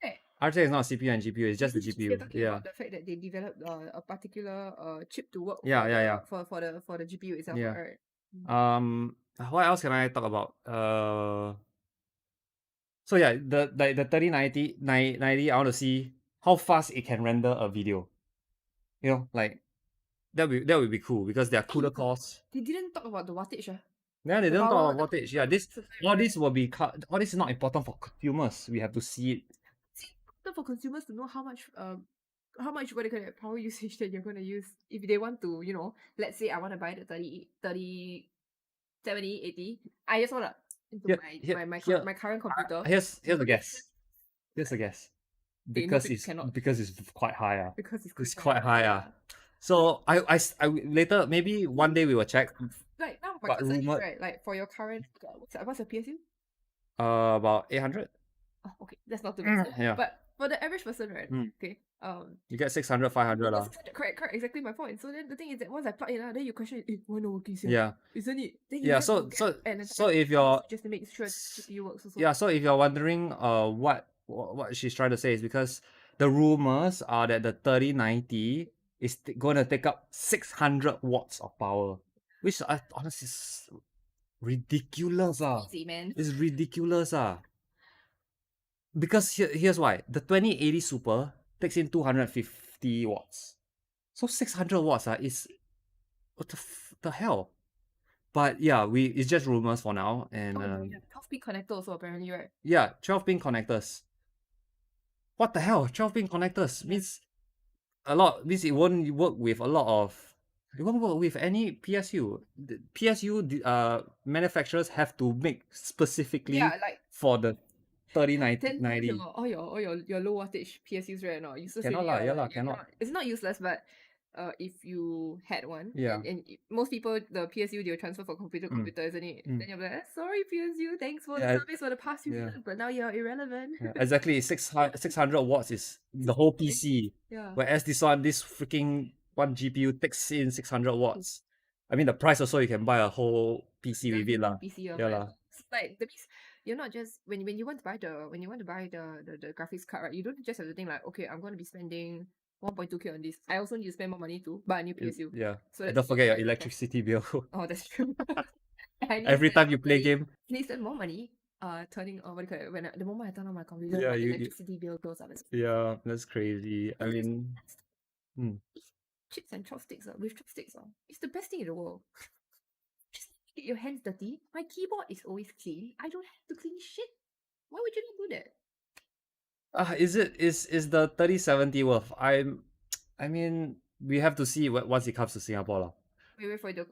Hey. RTX is not CPU and GPU, it's just the They're GPU. talking Yeah. about the fact that they developed a particular chip to work Yeah, for the GPU itself, Yeah. right? What else can I talk about? So yeah, the 3090, I want to see how fast it can render a video. Like that would be cool because there are cooler cores. They didn't talk about the wattage. Yeah, they The don't power, talk about wattage. Yeah, all this will be all this is not important for consumers. We have to see it. for consumers to know how much what do you call it, power usage that you're gonna use if they want to, let's say I want to buy the 30 70 80. I just wanna into my current computer. Here's a guess. Here's a guess. They know Because it it's cannot. because it's quite high. Because It's quite high. So I later maybe one day we will check. Like now my But concern is, rumored- right, like for your current what's your PSU? About 800. Oh, okay, that's not too bad. Yeah. But for the average person, right? Mm. Okay. You get 600, 500 lah. Correct, exactly my point. So then the thing is that once I plug in, then you question, why no working here? Yeah. Isn't it? Then you Yeah, have so to get so an so entire if you're just to make sure the GPU works also. yeah, so if you're wondering what she's trying to say is because the rumors are that the 3090 is going to take up 600 watts of power, which I honestly is ridiculous Crazy, man. It's ridiculous because here's why. The 2080 Super takes in 250 watts. So 600 watts is what the hell? But yeah, it's just rumors for now, and Oh, no, yeah. 12-pin connector also apparently, right? yeah, 12-pin connectors. What the hell? 12-pin connectors means means it won't work with a lot of. It won't work with any PSU. The PSU manufacturers have to make specifically Yeah, like for the then 3090. all your low wattage PSUs right now useless Cannot already, lah, yeah lah, like, cannot. It's not useless, but if you had one, Yeah. and most people the PSU they'll transfer for computer, isn't it? Then you're like, sorry PSU, thanks for the service for the past few years, but now you're irrelevant. Yeah, exactly. 600 watts is the whole PC. Yeah. Whereas this freaking one GPU takes in 600 watts. I mean, the price also, you can buy a whole PC with it lah. PC, Yeah lah. like that means you're not just when you want to buy the graphics card, right? You don't just have to think like, okay, I'm going to be spending 1.2K on this. I also need to spend more money to buy a new PSU. Yeah. So And that's don't forget your like- electricity bill. Oh, that's true. I need to Every spend time more you play money- game. I need to spend more money. Turning on what do you call it? When the moment I turn on my computer, Yeah, my you- electricity bill goes up. Yeah, that's crazy. I mean, Chips and chopsticks with chopsticks it's the best thing in the world. Just get your hands dirty. My keyboard is always clean. I don't have to clean shit. Why would you not do that? is the 3070 worth? I mean, we have to see once it comes to Singapore lah. Wait for you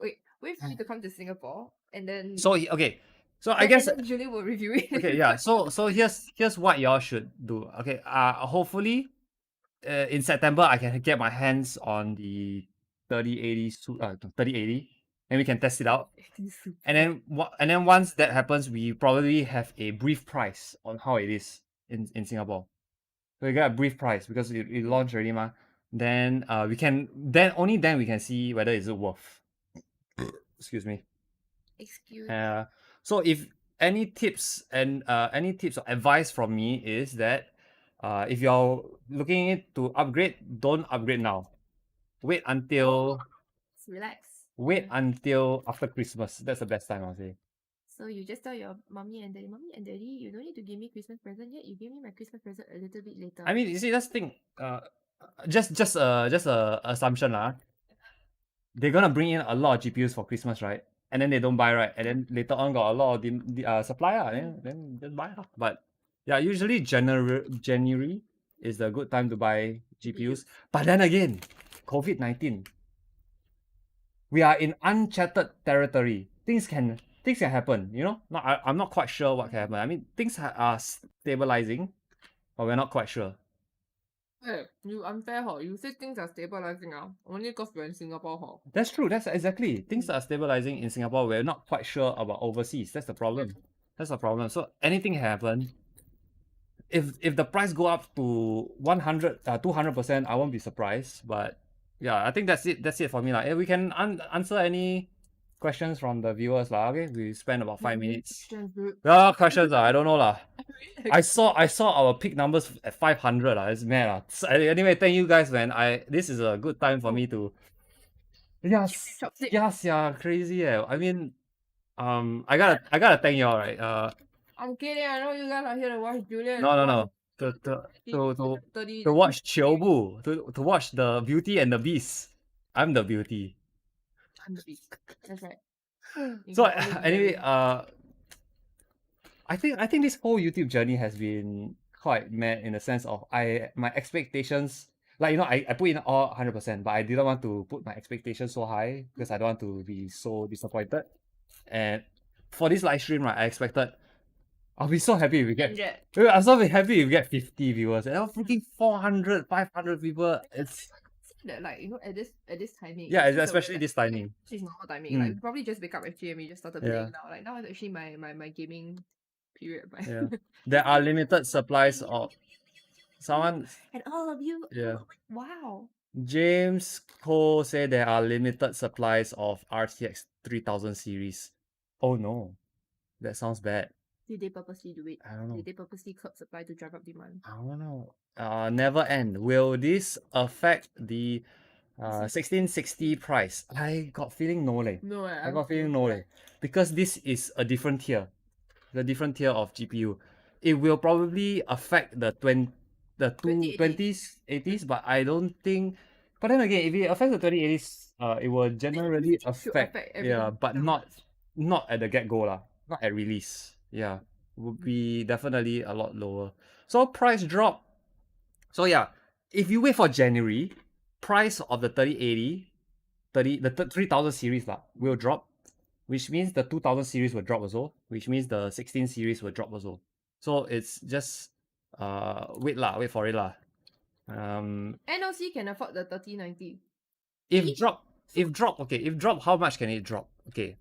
to come to Singapore, and then So okay, so I guess and then Julie will review it. okay, yeah. So here's what y'all should do. Okay, hopefully, in September I can get my hands on the 3080, and we can test it out. And then once that happens, we probably have a brief price on how it is in Singapore. So we get a brief price because it launched already, ma. Then only then we can see whether is it worth. Excuse me. Excuse. So if any tips or advice from me is that if you're looking to upgrade, don't upgrade now. Wait until Relax. After Christmas. That's the best time, I'll say. So you just tell your mommy and daddy, you don't need to give me Christmas present yet. You give me my Christmas present a little bit later. I mean, you see, that's the thing. Just a assumption lah. They're gonna bring in a lot of GPUs for Christmas, right? And then they don't buy, right? And then later on got a lot of the supply, then just buy. But yeah, usually January is a good time to buy GPUs. But then again, COVID-19. We are in uncharted territory. Things can happen, you know? I'm not quite sure what can happen. I mean, things are stabilizing, but we're not quite sure. Hey, you unfair, huh? You say things are stabilizing now. Only because we're in Singapore, huh? That's true. That's exactly. Things are stabilizing in Singapore. We're not quite sure about overseas. That's the problem. That's the problem. So anything can happen. If the price go up to 200%, I won't be surprised. But yeah, I think that's it. That's it for me. Like, we can answer any questions from the viewers. Okay, we spent about 5 minutes. Questions. I don't know. I saw our peak numbers at 500. It's mad. So anyway, thank you guys, man. This is a good time for me to. Yes, crazy. I mean, I gotta thank y'all, right? I'm kidding. I know you guys are here to watch Julian. No. To watch Chiobu, to watch the Beauty and the Beast. I'm the Beauty. I'm the beast. That's right. So anyway, I think this whole YouTube journey has been quite mad in the sense of my expectations, like, you know, I put in all 100%, but I didn't want to put my expectations so high because I don't want to be so disappointed. And for this live stream, right, I expected I'll be so happy if we get 100. I'm so happy if we get 50 viewers. And freaking 400, 500 people. It's that, like, you know, at this timing. yeah, it's just especially this timing. It's normal timing. Like, we probably just wake up FG and we just started playing now. Like, now is actually my gaming period. But Yeah. There are limited supplies of Someone, And all of you, yeah. wow. James Cole said there are limited supplies of RTX 3000 series. Oh no, that sounds bad. Did they purposely do it? I don't know. Did they purposely curb supply to drive up demand? I don't know. Never end. Will this affect the 1660 price? I got feeling no leh. No, I got feeling no leh. Because this is a different tier. The different tier of GPU. It will probably affect the 20s, 80s, but I don't think. But then again, if it affects the 2080s, it will generally should affect. affect Yeah, everything but downwards. not at the get go lah. Not at release. Yeah, would be definitely a lot lower. So price drop. So yeah, if you wait for January, price of the 3080, the 3000 series lah will drop, which means the 2000 series will drop also, which means the 16 series will drop also. So it's just wait for it lah. NLC can afford the 3090. If drop, okay, if drop, how much can it drop? Okay,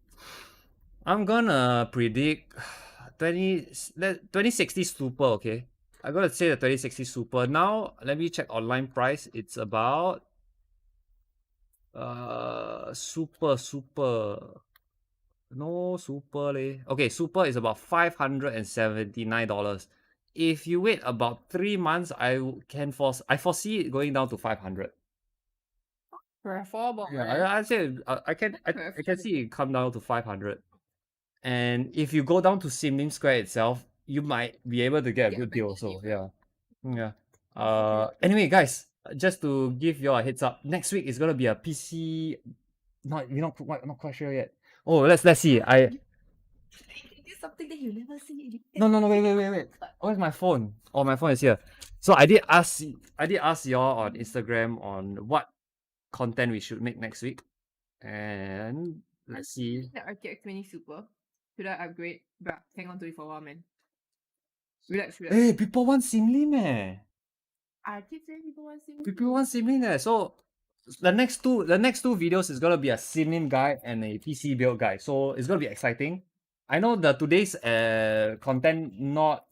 I'm gonna predict 2060 super. Okay, I'm gonna say the 2060 super. Now let me check online price. It's about super. No super leh. Okay, super is about $579. If you wait about 3 months, I foresee it going down to 500. Preferable, Yeah, man. I say I can see it come down to 500. And if you go down to Sim Lim Square itself, you might be able to get a Get a good deal better also. deal. Yeah. Yeah. Anyway, guys, just to give you a heads up, next week is gonna be a PC. Not quite sure yet. Oh, let's see. It's something that you never see. No, wait. Where's my phone? Oh, my phone is here. So I did ask y'all on Instagram on what content we should make next week. And let's see. The RTX Mini Super. Should I upgrade? Bruh, hang on to it for a while, man. Relax. Hey, people want Simlim eh. I keep saying people want Sim. People want Simlim eh. So the next two videos is gonna be a Simlim guy and a PC build guy. So it's gonna be exciting. I know the today's content not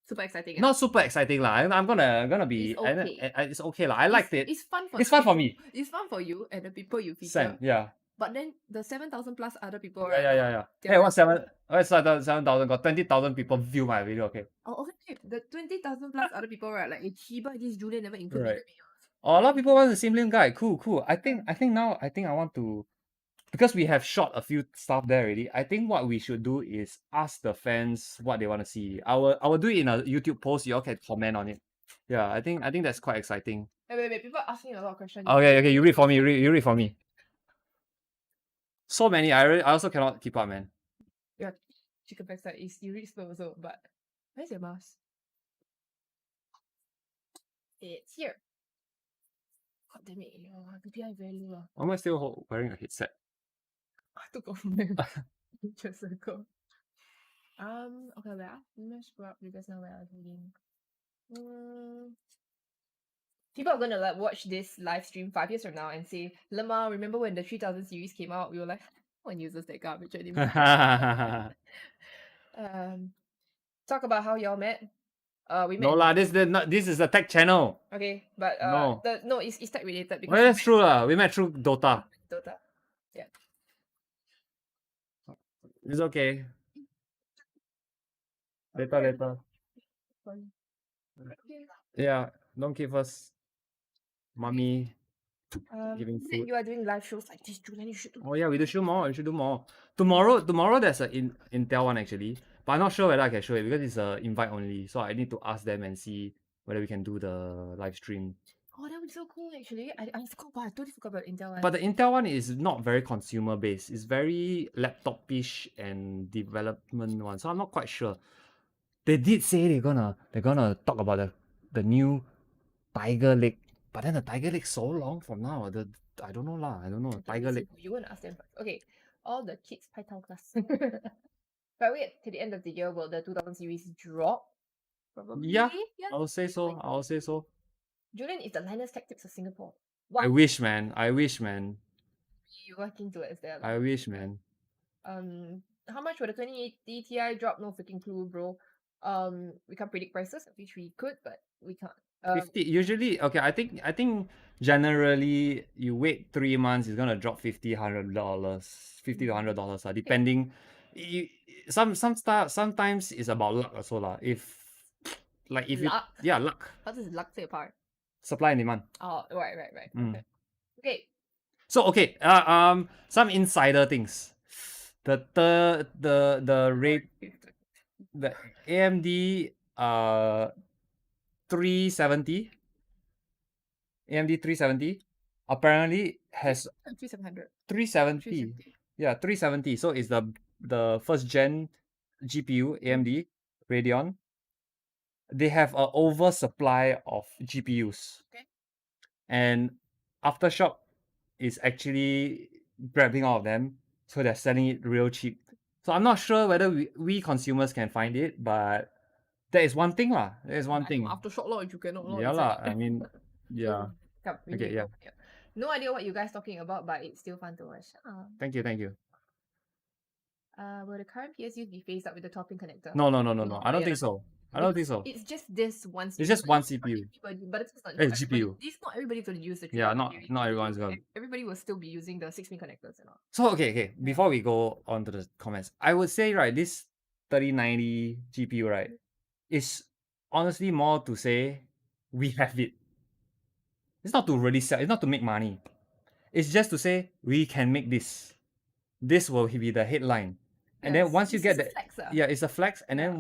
Super exciting. not super exciting lah. I'm gonna be It's okay. it's okay lah. I liked it. It's fun for It's fun for me. It's fun for you and the people you feature. Same, yeah. But then the 7,000 plus other people, Yeah, right? yeah. they're Hey, what's 7,000? Got 20,000 people view my video. Okay. Oh, okay. The 20,000 plus other people, right? Like Chiba, this Julian never included Right. me. Oh, a lot of people want the Simlim guy. Cool. I think now I want to, because we have shot a few stuff there already. I think what we should do is ask the fans what they want to see. I will do it in a YouTube post. You all can comment on it. Yeah, I think that's quite exciting. Wait. People asking a lot of questions. Okay. You read for me. You read for me. So many. I also cannot keep up, man. Yeah, chicken backside is you read slow also, but where's your mouse? It's here. God damn it, PPI very low. Why am I still wearing a headset? I took off my just circle. Okay, wait. Let me scroll up because now where I was reading. People are gonna watch this live stream 5 years from now and say, Lama, remember when the 3000 series came out? We were like, no one uses that garbage anymore. Talk about how y'all met. We met. No lah, this is a tech channel. Okay, but No. It's tech related because Well, that's true lah. We met through Dota. Dota. Yeah. It's okay. Later. Yeah, don't keep us, mommy, giving That food. you are doing live shows like this, Julian. You should do. Oh yeah, we should do more. Tomorrow there's an Intel one actually, but I'm not sure whether I can show it because it's a invite only. So I need to ask them and see whether we can do the live stream. Oh, that would be so cool actually. I forgot, but I totally forgot about Intel one. But the Intel one is not very consumer based. It's very laptop-ish and development one. So I'm not quite sure. They did say they're gonna talk about the new Tiger Lake, but then the Tiger Lake so long from now. I don't know lah. I don't know. Tiger Lake. You want to ask them first. Okay, all the kids Python class. But wait till the end of the year, will the 2000 series drop? Probably. Yeah, I will say so. Julian is the Linus Tactics of Singapore. I wish, man. You working towards that? I wish, man. How much will the 2080 Ti drop? No freaking clue, bro. We can't predict prices. I wish we could, but we can't. 50 usually. Okay, I think generally you wait 3 months, it's gonna drop $50 $100, $50 to $100 depending. You, sometimes it's about luck also lah. If you Luck? luck, How does luck play a part? supply and demand. Oh, right. Mm. Okay. Okay. So okay, some insider things. The rate, the AMD 370 AMD 370 apparently has 3700. 370. 370. Yeah, 370. So it's the first gen GPU AMD Radeon. They have an oversupply of GPUs. Okay. And Aftershock is actually grabbing all of them, so they're selling it real cheap. So I'm not sure whether we consumers can find it, but that is one thing lah. That is one thing. Aftershock law, you cannot law. Yeah lah. I mean, yeah. Come, we Okay, need yeah. to- yeah. No idea what you guys talking about, but it's still fun to watch. Thank you. Will the current PSUs be phased out with the topping connector? No. Not I don't yet. think so. I don't think Because so. It's just this one CPU. It's just one Not CPU. everybody, but it's not Eh, everybody- GPU. This not everybody's going to use the Yeah, 300 not everyone's gonna. Everybody will still be using the 6-pin connectors and all. So okay. Before we go on to the comments, I would say right, this 3090 GPU right is honestly more to say we have it. It's not to really sell. It's not to make money. It's just to say we can make this. This will be the headline, and then Yes, once you it's get just a that, flex, ah. yeah, it's a flex, and Yeah.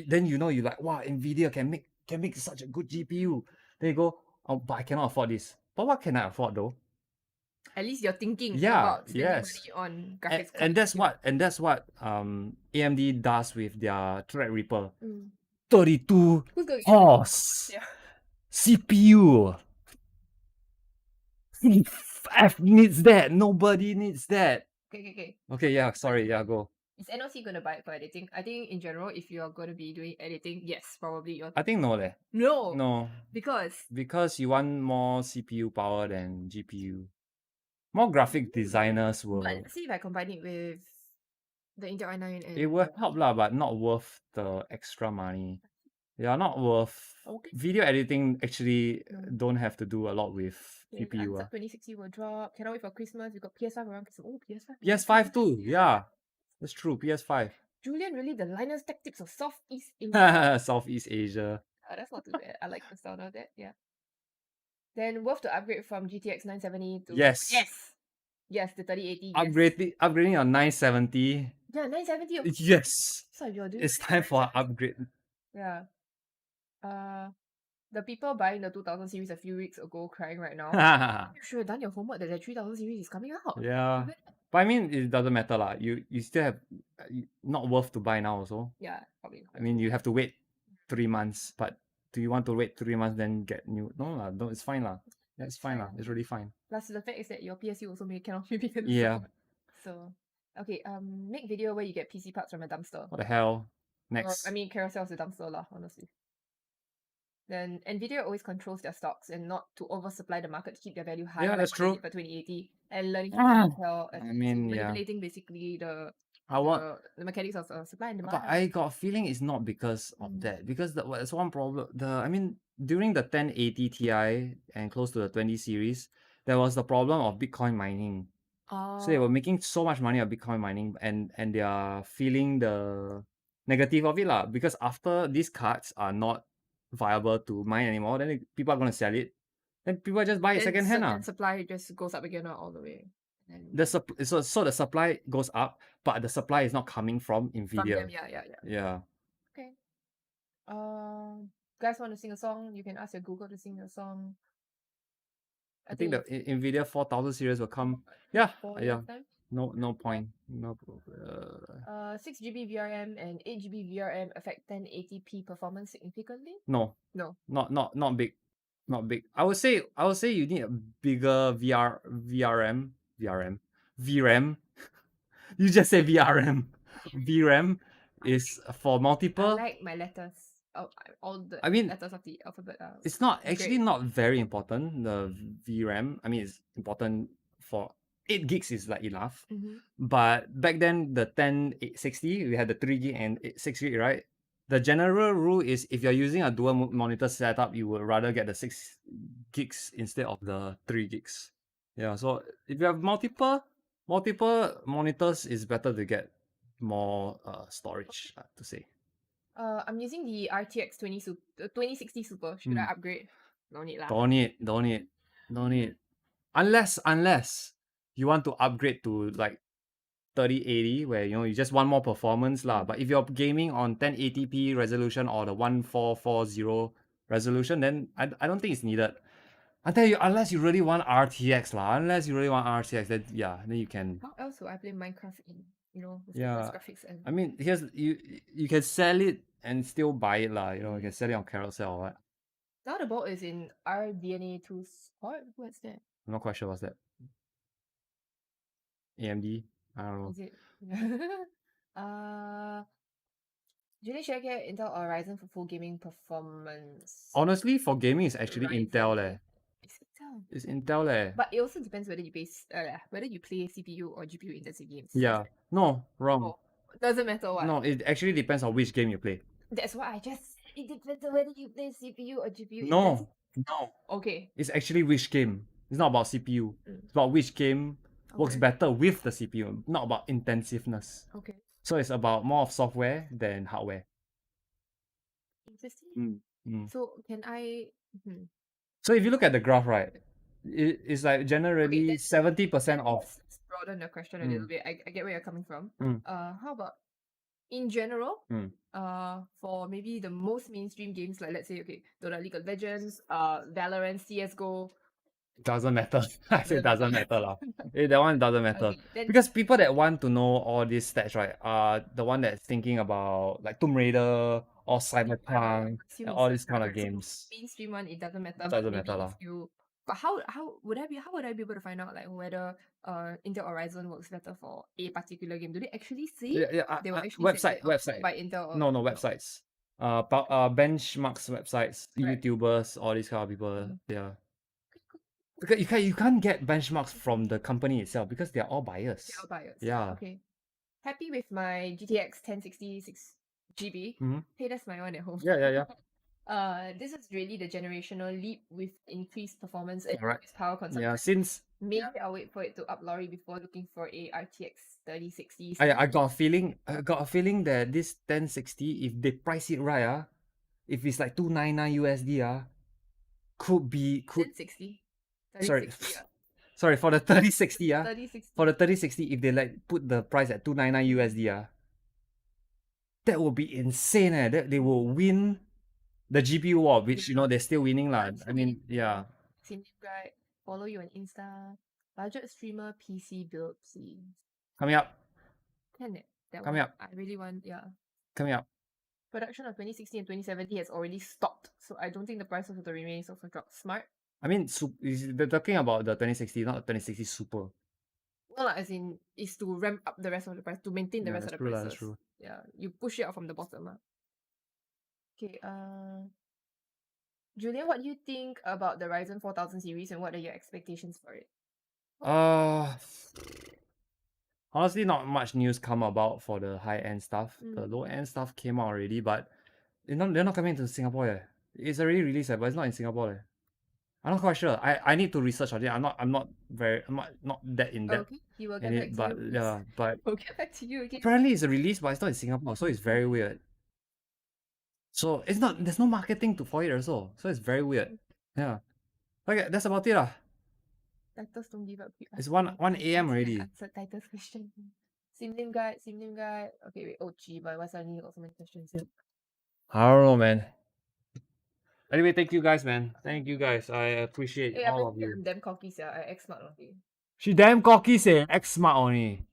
then you know, you're like, wow, Nvidia can make such a good GPU. Then you go, oh, but I cannot afford this. But what can I afford though? At least you're thinking Yeah, about spending yes. money on graphics And that's cards. what AMD does with their Threadripper. Mm. 32 Who's going to horse Yeah. CPU. F needs that. Nobody needs that. Okay. Okay, yeah, sorry, yeah, go. Is NOC going to buy it for editing? I think in general, if you're going to be doing editing, yes, probably you're. I think no leh. No. No. Because You want more CPU power than GPU. More graphic designers will. But see if I combine it with the Intel i9 and It will help lah, but not worth the extra money. Yeah, not worth. Okay. Video editing actually No. don't have to do a lot with If GPU. Answer 2060 will drop. Cannot wait for Christmas. We got PS5 around Christmas. Oh, PS5. PS5 too, yeah. That's true, PS5. Julian, really the Linus Tech Tips of Southeast Asia. Southeast Asia. That's not too bad. I like the sound of that. Yeah. Then worth to upgrade from GTX 970 to Yes. Yes, the 3080. Upgrading your 970. Yeah, 970. Yes. So you're doing It's time for an upgrade. Yeah. The people buying the 2000 series a few weeks ago crying right now. You should have done your homework that the 3000 series is coming out. Yeah. But I mean, it doesn't matter lah. You still have not worth to buy now also. Yeah, probably. I mean, you have to wait 3 months. But do you want to wait 3 months then get new? No lah. No, it's fine lah. That's fine lah. It's really fine. Plus the fact is that your PSU also cannot be bigger than Yeah. So okay, make video where you get PC parts from a dumpster. What the hell? Or, Next. I mean, Carousel's a dumpster lah, honestly. Then Nvidia always controls their stocks and not to oversupply the market to keep their value high. Yeah, like that's what they true. did for 2080 and learning Ah, to tell. I mean, yeah. manipulating basically the mechanics of supply and demand. But I got a feeling it's not because of that. Because there's one problem. I mean, during the 1080 Ti and close to the 20 series, there was the problem of Bitcoin mining. So they were making so much money on Bitcoin mining, and they are feeling the negative of it lah. Because after these cards are not viable to mine anymore, then people are gonna sell it. Then people just buy it second hand lah. And supply just goes up again all the way. And So the supply goes up, but the supply is not coming from from Nvidia. them, yeah. Yeah. Okay. Guys want to sing a song? You can ask your Google to sing a song. I think the Nvidia 4000 series will come. Yeah, 4 yeah. years time. No point. No. 6 GB VRM and 8 GB VRM affect 1080p performance significantly? No. No. Not big. Not big. I would say you need a bigger VRM. You just say VRM. VRAM is for I multiple. like my letters. All the I mean, letters of the alphabet. It's not actually great. not very important. The VRAM. I mean, it's important for 8 gigs is like enough. Mhm. But back then, the 1060, we had the 3 gig and 6 gig, right? the general rule is if you're using a dual monitor setup, you would rather get the 6 gigs instead of the 3 gigs. Yeah, so if you have multiple monitors, it's better to get more storage, to say. I'm using the RTX 2060 Super. Should I upgrade? No need lah. Don't need. Unless you want to upgrade to like 3080, where you just want more performance lah. But if you're gaming on 1080p resolution or the 1440 resolution, then I don't think it's needed. I tell you, unless you really want RTX lah. Unless you really want RTX, then yeah, then you can. How else would I play Minecraft in, with the Yeah, best graphics and I mean, here's you can sell it and still buy it lah. You can sell it on Carousel or what. now the ball is in RDNA 2 Sport. What's that? I'm not quite sure what's that. AMD. I don't know. Is it? Julie, should I get Intel or Ryzen for full gaming performance? Honestly, for gaming, it's actually Intel leh. It's Intel. It's Intel leh. But it also depends whether you play CPU or GPU intensive games. Yeah. No, wrong. Oh, doesn't matter what. No, it actually depends on which game you play. That's what I just. It depends on whether you play CPU or GPU. No. Okay. It's actually which game. It's not about CPU. It's about which game works Okay. better with the CPU, not about intensiveness. Okay. So it's about more of software than hardware. Interesting. Mm. So can I? So if you look at the graph, right, it's like generally that's- 70% of. Let's broaden the question a little bit. I get where you're coming from. Mm. How about in general? Mm. For maybe the most mainstream games, like let's say, okay, Dota, League of Legends, Valorant, CS:GO. Doesn't matter. I say doesn't matter lah. That one doesn't matter. Okay, then Because people that want to know all these stats, right, are the one that's thinking about like Tomb Raider or Cyberpunk and all these kind of games. mainstream one, it doesn't matter. Doesn't maybe matter lah. if you. But how would I be able to find out like whether Intel or Ryzen works better for a particular game? Do they actually say? They will actually say, website. by Intel. Or, No, websites. Benchmarks websites, Right. YouTubers, all these kind of people. Yeah. Because you can't get benchmarks from the company itself because they're all biased. They're all biased. Yeah. Okay. Happy with my GTX 1066 GB. Mhm. Hey, that's my one at home. Yeah. This is really the generational leap with increased performance and Correct. increased power consumption. Yeah, since Maybe I'll wait for it to up lorry before looking for a RTX 3060. I got a feeling that this 1060, if they price it right, if it's like 299 USD, could 1060. sorry 3060, sorry for the 3060, 3060. for the 3060, if they like put the price at 299 USD, that would be insane. That they will win the GPU war, which they're still winning lah. I mean, yeah. Same guy. Follow you on Insta. Budget streamer PC build, please. Coming up. Can it? That Coming one. up. I really want. Yeah. Coming up. Production of 2060 and 2070 has already stopped, so I don't think the prices of the remaining software will drop. Smart. I mean, they're talking about the 2060, not the 2060 Super. No, lah, as in is to ramp up the rest of the price to maintain the Yeah, rest of that's the true lah, prices. that's true. Yeah, you push it out from the bottom. Okay. Julian, what do you think about the Ryzen 4000 series, and what are your expectations for it? Honestly, not much news come about for the high-end stuff. The low-end stuff came out already, but they're not coming to Singapore yet. It's already released, but it's not in Singapore. I'm not quite sure. I need to research on it. I'm not that in depth Okay, he will get in back it, to but you. yeah, but We'll get back to you again. apparently it's a release, but it's not in Singapore, so it's very weird. So it's not. There's no marketing for it also, so it's very weird. Yeah. Okay, that's about it lah. Titles don't give up. It's 1 a.m. already. Answered titles question. Sim name guide. Okay, wait. Oh, gee, but why suddenly got so many questions? I don't know, man. Anyway, thank you guys, man. Thank you guys. I appreciate Hey, all of I'm you. damn cocky, yeah. I X smart only. She damn cocky, say X smart only.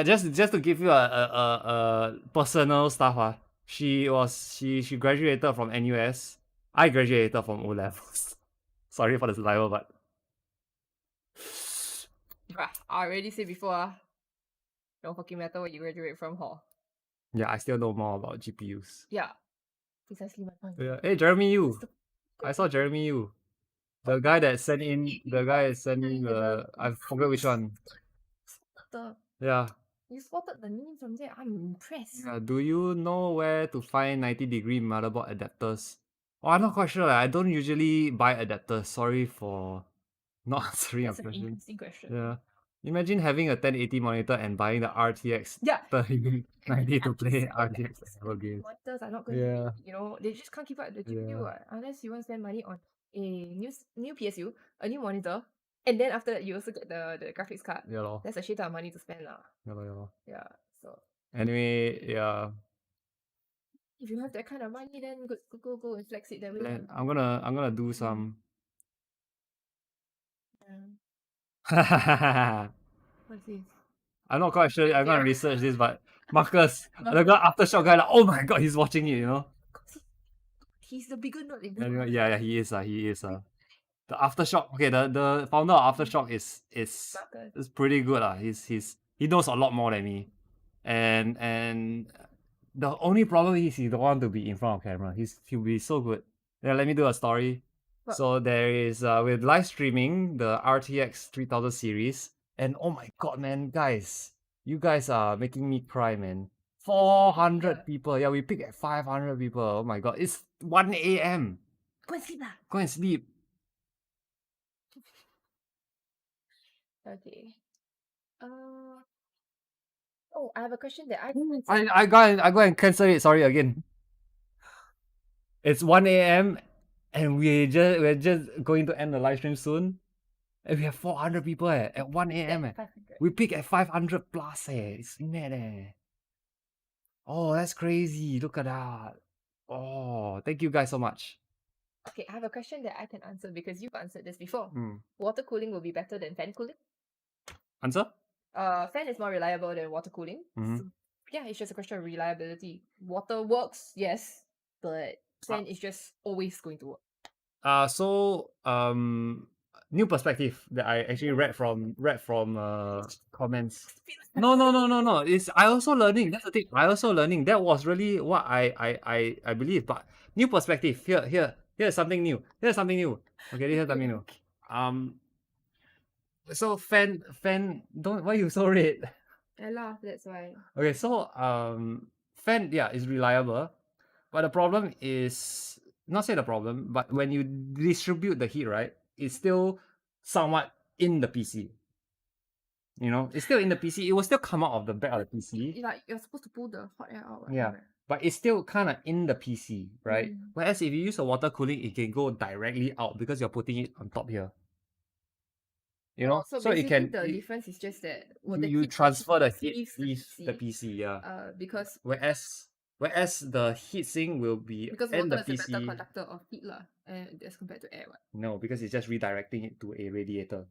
Just to give you a personal stuff. She graduated from NUS. I graduated from O levels. Sorry for the saliva, but Bruh, I already said before. Don't fucking matter what you graduate from, hall. yeah, I still know more about GPUs. Yeah, precisely my point. Yeah. Hey, Jeremy, you. What's the- I saw Jeremy, you. The guy that sent in. The guy that sent in the. I forgot which one. the Yeah. You spotted the meme from there. I'm impressed. Do you know where to find 90-degree motherboard adapters? Oh, I'm not quite sure. I don't usually buy adapters. Sorry for not answering your That's an question. interesting question. Yeah. Imagine having a 1080 monitor and buying the RTX Yeah. 3090 to play RTX level games. Monitors are not going Yeah. to, they just can't keep up with the GPU. Yeah. Unless you want to spend money on a new PSU, a new monitor, and then after that you also get the graphics card. Yeah, lor. That's a shit ton of money to spend lah. Yeah, lor, yeah, lor. Yeah. So Anyway, yeah. if you have that kind of money, then go and flex it that way. Then I'm gonna do some. Yeah. What's this? I'm not quite sure. I'm gonna Yeah. research this, but Marcus, the guy aftershock guy, like, oh my god, he's watching it. He's the bigger nerd in Anyway, the yeah, he is. He is. The aftershock. Okay, the founder of aftershock is Marcus. pretty good. He knows a lot more than me, and the only problem is he don't want to be in front of camera. He'll be so good. Yeah, let me do a story. What? So there is with live streaming the RTX 3000 series, and oh my god, man, guys, you guys are making me cry, man. 400 Yeah. people. Yeah, we picked at 500 people. Oh my god, it's 1 a.m. Go and sleep lah. Go and sleep. Okay. Oh, I have a question that I I go and cancel it. Sorry again. It's 1 a.m. and we're just going to end the live stream soon. And we have 400 people at 1 a.m. 500. We pick at 500 plus. It's mad. Oh, that's crazy. Look at that. Oh, thank you guys so much. Okay, I have a question that I can answer because you've answered this before. Mm. Water cooling will be better than fan cooling. Answer? Fan is more reliable than water cooling. Mhm. So, yeah, it's just a question of reliability. Water works, yes, but fan is just always going to work. New perspective that I actually read from comments. No. It's I also learning. That's the thing. I also learning. That was really what I believe. But new perspective. Here's something new. Here's something new. Okay, here's something new. So fan don't why you so red? I laugh, that's why. Okay, so fan is reliable, but the problem is not say the problem, but when you distribute the heat, right, it's still somewhat in the PC. It's still in the PC. It will still come out of the back of the PC. Like you're supposed to pull the hot air out. Yeah, right? but it's still kind of in the PC, right? Mm. Whereas if you use a water cooling, it can go directly out because you're putting it on top here. So so it can the difference is just that you transfer the heat leaves the PC, yeah. Because Whereas the heat sink will be in the water is a better PC. conductor of heat lah, as compared to air. What? No, because it's just redirecting it to a radiator.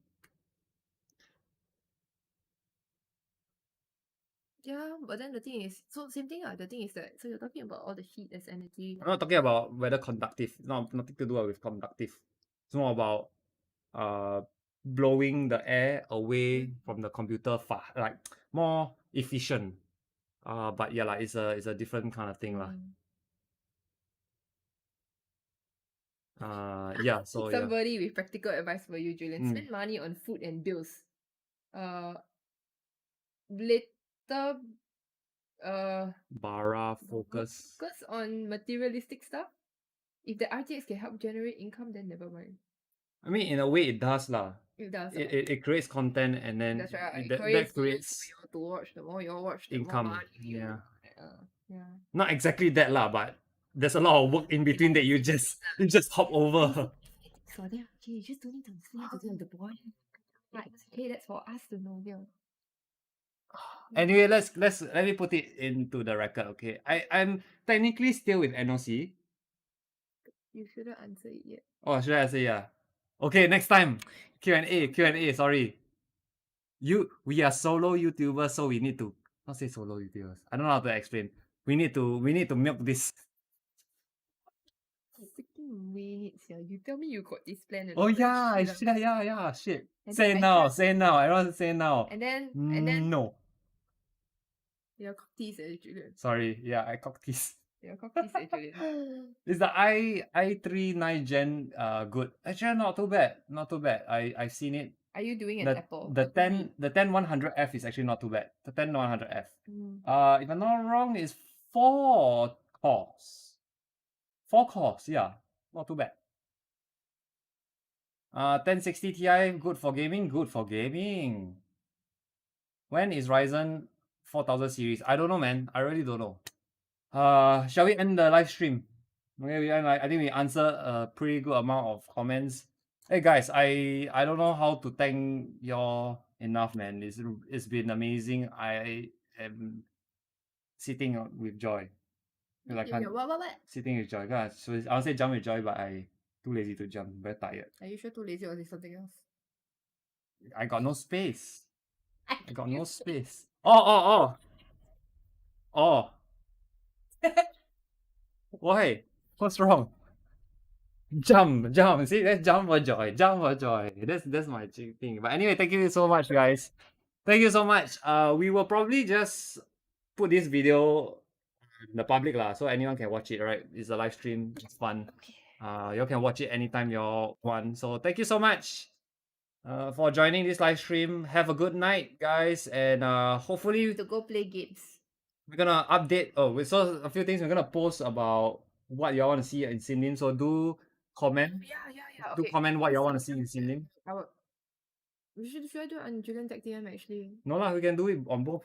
Yeah, but then the thing is, so same thing. The thing is that you're talking about all the heat as energy. I'm not talking about whether conductive. Nothing to do with conductive. It's more about blowing the air away from the computer like more efficient. But yeah, it's a different kind of thing lah. Yeah. So yeah. Somebody with practical advice for you, Julian. Mm. Spend money on food and bills. Later. Bara focus. Focus on materialistic stuff. If the RTX can help generate income, then never mind. I mean, in a way, it does lah. It does. It creates content, and then That's right. that creates to watch. The more you watch, the income. more money you Yeah. yeah. Not exactly that lah, but there's a lot of work in between that you just hop over. So yeah, okay, you just don't need to listen to the boy. Right. Okay, that's for us to know. Yeah. Anyway, let me put it into the record. Okay, I'm technically still with NOC. You shouldn't answer it yet. Oh, should I say yeah? Okay, next time Q&A. Sorry, we are solo YouTubers, so we need to not say solo YouTubers. I don't know how to explain. We need to milk this. 16 minutes, yeah. You tell me you got this plan. And Oh all that yeah, shit, ah. yeah, shit. And Say then now, I say now. Everyone say now. And then No. you're cocktease, Julian. Sorry, yeah, I cocked this. You're cocktease, Julian. Is the i3 9 Gen good? Actually, not too bad. I've seen it. Are you doing an The Apple? the 10100F is actually not too bad. The 10100F. Mm. If I'm not wrong, is 4 cores. 4 cores, yeah. Not too bad. 1060 Ti, good for gaming, good for gaming. When is Ryzen 4000 series? I don't know, man. I really don't know. Shall we end the live stream? Okay, I think we answered a pretty good amount of comments. Hey guys, I don't know how to thank y'all enough, man. It's been amazing. I am sitting with joy. 'Cause I can't What? sitting with joy. Guys, so I want to say jump with joy, but I too lazy to jump. Very tired. Are you sure too lazy or is it something else? I got no space. I got no space. Oh. Why? What's wrong? Jump. See, that's jump for joy. Jump for joy. That's my thing. But anyway, thank you so much, guys. Thank you so much. We will probably just put this video in the public lah, so anyone can watch it. Right? It's a live stream. It's fun. You can watch it anytime you want. So thank you so much. For joining this live stream. Have a good night, guys, and hopefully To go play games. we're gonna update. Oh, we saw a few things. We're gonna post about what y'all want to see in Simlim. So do comment. Yeah. Do Okay. comment what y'all want to see in Simlim. Should I do it on Julian Tech TM actually? No lah, we can do it on both.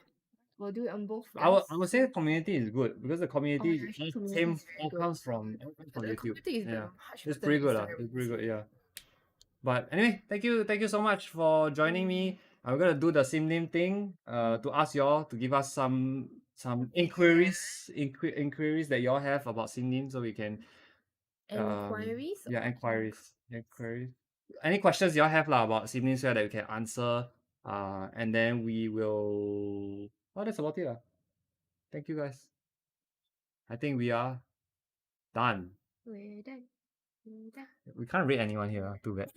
We'll do it on both. I would say community is good because the community yeah, actually community same is very all good. comes from The YouTube. community is Yeah, much it's better pretty than good lah. Instagram. It's pretty good. Yeah. But anyway, thank you so much for joining me. I'm gonna do the Simlim thing. To ask y'all to give us some inquiries that y'all have about Simlim, so we can Enquiries? yeah, or- inquiries. Any questions y'all have lah about Simlim so that we can answer. And then we will. Oh, that's about it lah. Thank you guys. I think we are done. We're done. We can't rate anyone here. Too bad.